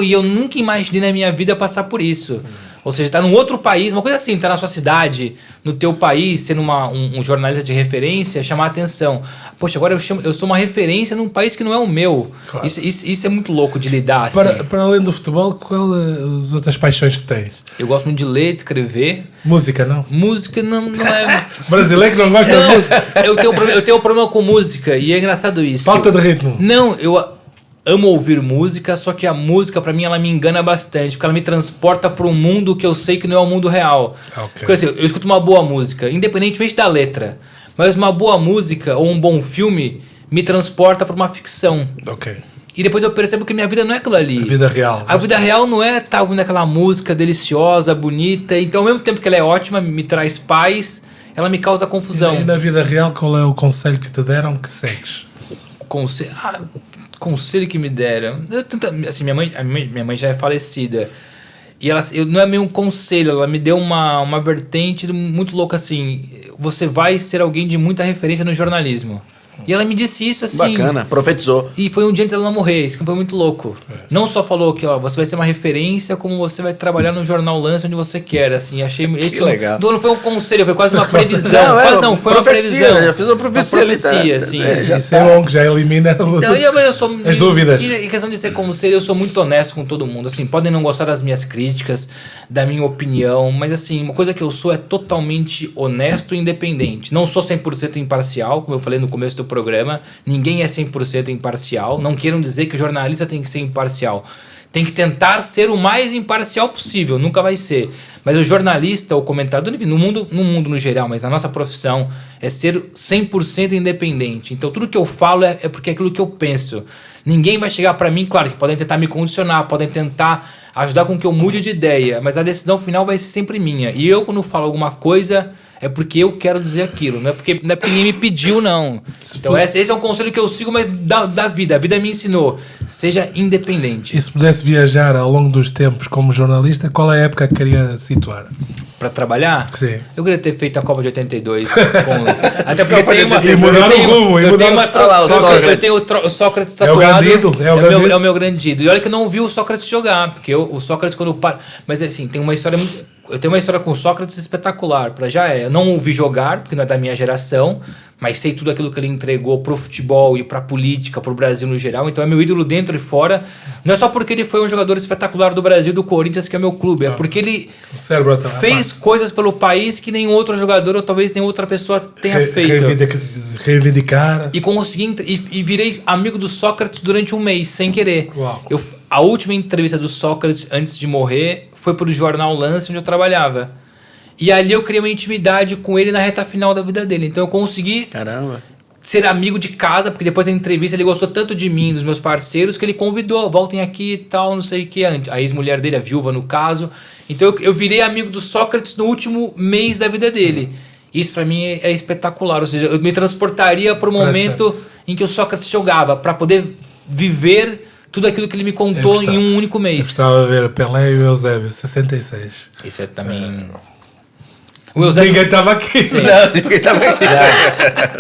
E eu nunca imaginei na minha vida passar por isso. Ou seja, tá num outro país, uma coisa assim, tá na sua cidade, no teu país, sendo um jornalista de referência, chamar a atenção. Poxa, agora eu sou uma referência num país que não é o meu. Claro. Isso é muito louco de lidar. Assim. Para além do futebol, qual as outras paixões que tens? Eu gosto muito de ler, de escrever. Música, não? Música não é... Brasileiro que não gosta de música? Eu tenho um problema com música e é engraçado isso. Falta de ritmo. Não, eu amo ouvir música, só que a música pra mim ela me engana bastante, porque ela me transporta para um mundo que eu sei que não é o mundo real. Okay. Porque assim, eu escuto uma boa música, independentemente da letra, mas uma boa música ou um bom filme me transporta para uma ficção. Ok. E depois eu percebo que minha vida não é aquilo ali. A vida real. A vida real não é estar ouvindo aquela música deliciosa, bonita. Então, ao mesmo tempo que ela é ótima, me traz paz, ela me causa confusão. E na vida real, qual é o conselho que te deram que segues? Conselho que me deram. Assim, minha mãe já é falecida. E ela, não é meio um conselho, ela me deu uma vertente muito louca assim. Você vai ser alguém de muita referência no jornalismo. E ela me disse isso assim. Bacana, profetizou. E foi um dia antes dela morrer, isso que foi muito louco. Não só falou que você vai ser uma referência, como você vai trabalhar no jornal Lance onde você quer. Assim, achei que legal. Não foi um conselho, foi quase uma previsão. Foi uma previsão. Já fiz uma profecia. Uma profecia, assim. Isso é bom, que já elimina as dúvidas. E questão de ser conselho, eu sou muito honesto com todo mundo. Assim, podem não gostar das minhas críticas, da minha opinião, mas assim, uma coisa que eu sou é totalmente honesto e independente. Não sou 100% imparcial, como eu falei no começo do programa, ninguém é 100% imparcial. Não queiram dizer que o jornalista tem que ser imparcial. Tem que tentar ser o mais imparcial possível, nunca vai ser. Mas o jornalista, o comentador, enfim, no mundo no geral, mas na nossa profissão, é ser 100% independente. Então tudo que eu falo é porque é aquilo que eu penso. Ninguém vai chegar para mim, claro que podem tentar me condicionar, podem tentar ajudar com que eu mude de ideia, mas a decisão final vai ser sempre minha. E eu, quando falo alguma coisa, é porque eu quero dizer aquilo, não é porque ninguém me pediu, não. Então esse é um conselho que eu sigo, mas da vida. A vida me ensinou. Seja independente. E se pudesse viajar ao longo dos tempos como jornalista, qual é a época que queria situar? Pra trabalhar? Sim. Eu queria ter feito a Copa de 82. Até porque tem uma... E mudar o rumo. Eu tenho o Sócrates tatuado. É o grande ídolo. É o meu grande ídolo. E olha que eu não vi o Sócrates jogar, porque o Sócrates quando para... Mas assim, tem uma história muito... Eu tenho uma história com o Sócrates espetacular. Eu não o vi jogar, porque não é da minha geração, mas sei tudo aquilo que ele entregou pro futebol e pra política, pro Brasil no geral. Então é meu ídolo dentro e fora. Não é só porque ele foi um jogador espetacular do Brasil, do Corinthians, que é meu clube. É porque ele fez coisas pelo país que nenhum outro jogador ou talvez nenhuma outra pessoa tenha feito. Reivindicar. E consegui e virei amigo do Sócrates durante um mês, sem querer. Uau. A última entrevista do Sócrates antes de morrer foi pro jornal Lance, onde eu trabalhava. E ali eu criei uma intimidade com ele na reta final da vida dele. Então eu consegui ser amigo de casa, porque depois da entrevista ele gostou tanto de mim, dos meus parceiros, que ele convidou, voltem aqui e tal, não sei o que. A ex-mulher dele, a viúva no caso. Então eu virei amigo do Sócrates no último mês da vida dele. Isso pra mim é espetacular. Ou seja, eu me transportaria para o momento em que o Sócrates jogava, para poder viver tudo aquilo que ele me contou em um único Eu mês. gostava de ver Pelé e o Eusébio, 66. Isso é também... O Eusébio... Ninguém estava aqui. Sim. Não, ninguém tava aqui.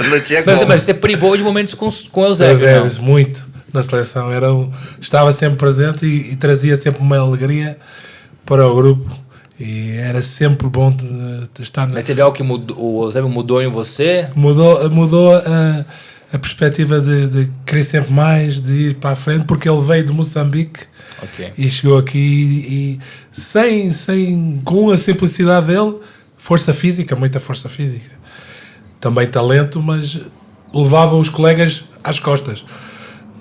Não tinha como. Mas você privou de momentos com o Eusébio, Eusébio, muito na seleção. Estava sempre presente e trazia sempre uma alegria para o grupo. E era sempre bom de estar. Mas teve algo que o Eusébio mudou em você? Mudou a perspectiva de querer sempre mais, de ir para a frente, porque ele veio de Moçambique. Ok. E chegou aqui com a simplicidade dele, força física, muita força física. Também talento, mas levava os colegas às costas.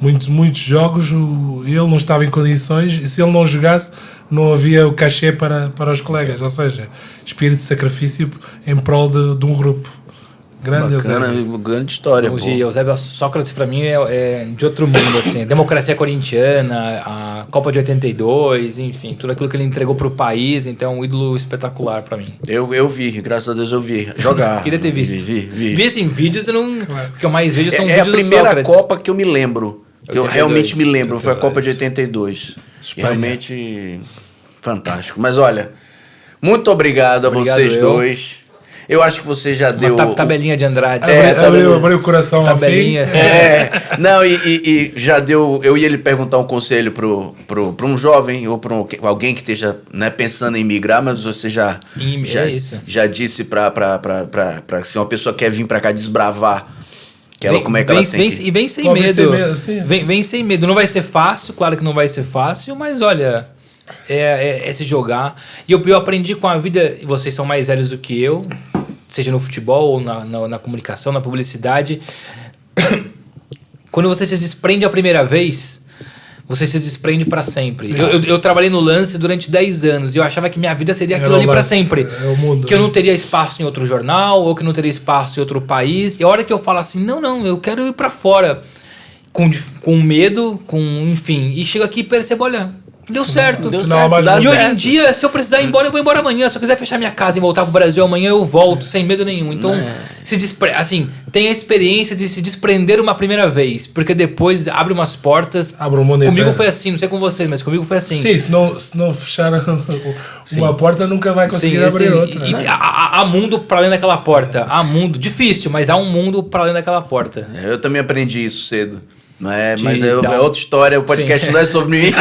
Muitos jogos ele não estava em condições e se ele não jogasse não havia o cachê para os colegas. Ou seja, espírito de sacrifício em prol de um grupo. Grande Eusébio. Grande história. O Eusébio Sócrates, para mim, é de outro mundo, assim. Democracia corintiana, a Copa de 82, enfim, tudo aquilo que ele entregou pro país. Então, um ídolo espetacular para mim. Eu vi, graças a Deus eu vi. Jogar. Queria ter visto. Vi assim, vídeos eu não... O que eu mais vejo são vídeos do Sócrates. É a primeira Copa que eu me lembro. Que 82, eu realmente me lembro. 82. Foi a Copa de 82. E realmente fantástico. Mas olha, muito obrigado a vocês dois. Eu acho que você já deu... Tabelinha de Andrade. Abriu o coração tabelinha. ao fim. Não, e já deu... Eu ia lhe perguntar um conselho para um jovem ou para alguém que esteja, né, pensando em migrar, mas você já disse para se uma pessoa quer vir para cá desbravar, como é que ela tem que... E vem sem medo. Vem sem medo. Não vai ser fácil, claro que não vai ser fácil, mas olha... É se jogar. E eu aprendi com a vida, e vocês são mais velhos do que eu, seja no futebol ou na comunicação, na publicidade. Quando você se desprende a primeira vez, você se desprende para sempre. Eu trabalhei no Lance durante 10 anos e eu achava que minha vida seria aquilo ali para sempre. O mundo, que eu não teria espaço em outro jornal ou que não teria espaço em outro país. E a hora que eu falo assim, não, eu quero ir para fora, com medo, enfim, e chego aqui e percebo, olha... Deu certo. E hoje em dia, se eu precisar ir embora, eu vou embora amanhã. Se eu quiser fechar minha casa e voltar pro Brasil amanhã, eu volto, sem medo nenhum. Então, tem a experiência de se desprender uma primeira vez, porque depois abre umas portas. Abre um mundo comigo inteiro. Foi assim, não sei com vocês, mas comigo foi assim. Sim, se não fechar uma porta, nunca vai conseguir abrir outra. Há mundo para além daquela porta. Há mundo, difícil, mas há um mundo para além daquela porta. Eu também aprendi isso cedo. Mas é outra história, o podcast não é sobre mim.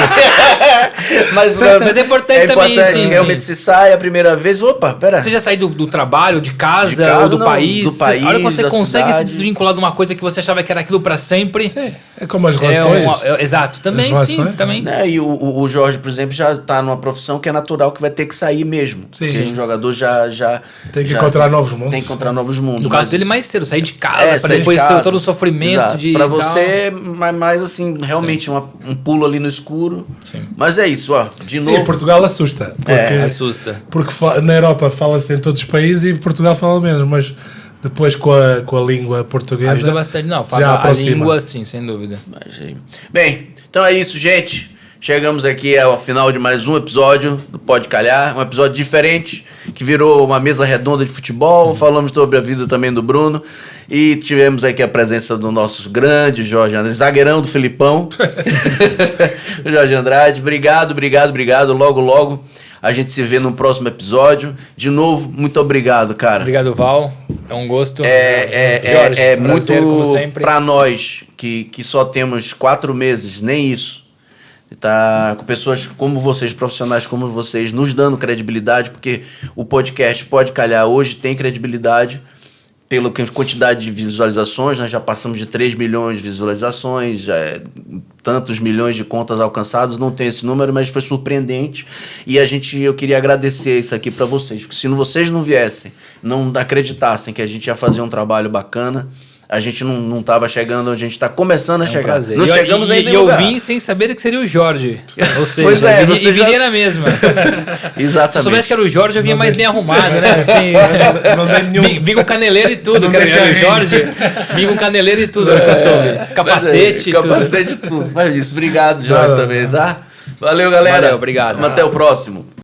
mas é importante também. Sim, realmente se sai a primeira vez, opa, pera. Você já sai do trabalho, de casa ou do país. A hora que você consegue se desvincular de uma coisa que você achava que era aquilo pra sempre. Sim, é como as relações. Exato, também sim, também. E o Jorge, por exemplo, já tá numa profissão que é natural que vai ter que sair mesmo. Sim. Porque o jogador já tem que encontrar novos mundos. Tem que encontrar novos mundos. No caso dele, mais cedo, sair de casa, para depois ter todo o sofrimento de. Pra você, mais assim, realmente um pulo ali no escuro. Sim. Mas é isso, ó. De novo. Sim, Portugal assusta. Assusta. Porque na Europa fala-se em todos os países e Portugal fala mesmo, mas depois com a língua portuguesa. Ajuda bastante, não. Fala a língua, sim, sem dúvida. Bem, então é isso, gente. Chegamos aqui ao final de mais um episódio do Pode Calhar, um episódio diferente, que virou uma mesa redonda de futebol. Falamos sobre a vida também do Bruno. E tivemos aqui a presença do nosso grande Jorge Andrade, zagueirão do Filipão. Jorge Andrade, obrigado. Logo a gente se vê no próximo episódio. De novo, muito obrigado, cara. Obrigado, Val. É um gosto. Jorge, prazer, muito como sempre. Pra nós, que só temos 4 meses, nem isso. Tá com pessoas como vocês, profissionais como vocês, nos dando credibilidade, porque o podcast Pode Calhar hoje tem credibilidade pela quantidade de visualizações. Nós já passamos de 3 milhões de visualizações, tantos milhões de contas alcançadas, não tem esse número, mas foi surpreendente. E eu queria agradecer isso aqui para vocês, porque se vocês não viessem, não acreditassem que a gente ia fazer um trabalho bacana, a gente não estava chegando onde a gente está começando a chegar. Prazer. Não chegamos ainda em lugar. lugar. Eu vim sem saber que seria o Jorge. Ou seja, pois é, e viria na mesma. Exatamente. Se eu soubesse que era o Jorge, eu vinha mais bem arrumado, né? Assim, não tem nenhum... Vim com caneleiro e tudo, que era o Jorge. Vim com caneleiro e tudo, que eu soube. Capacete e tudo. Capacete e tudo. Mas isso, obrigado, Jorge, também, tá? Valeu, galera. Valeu, obrigado. Até o próximo.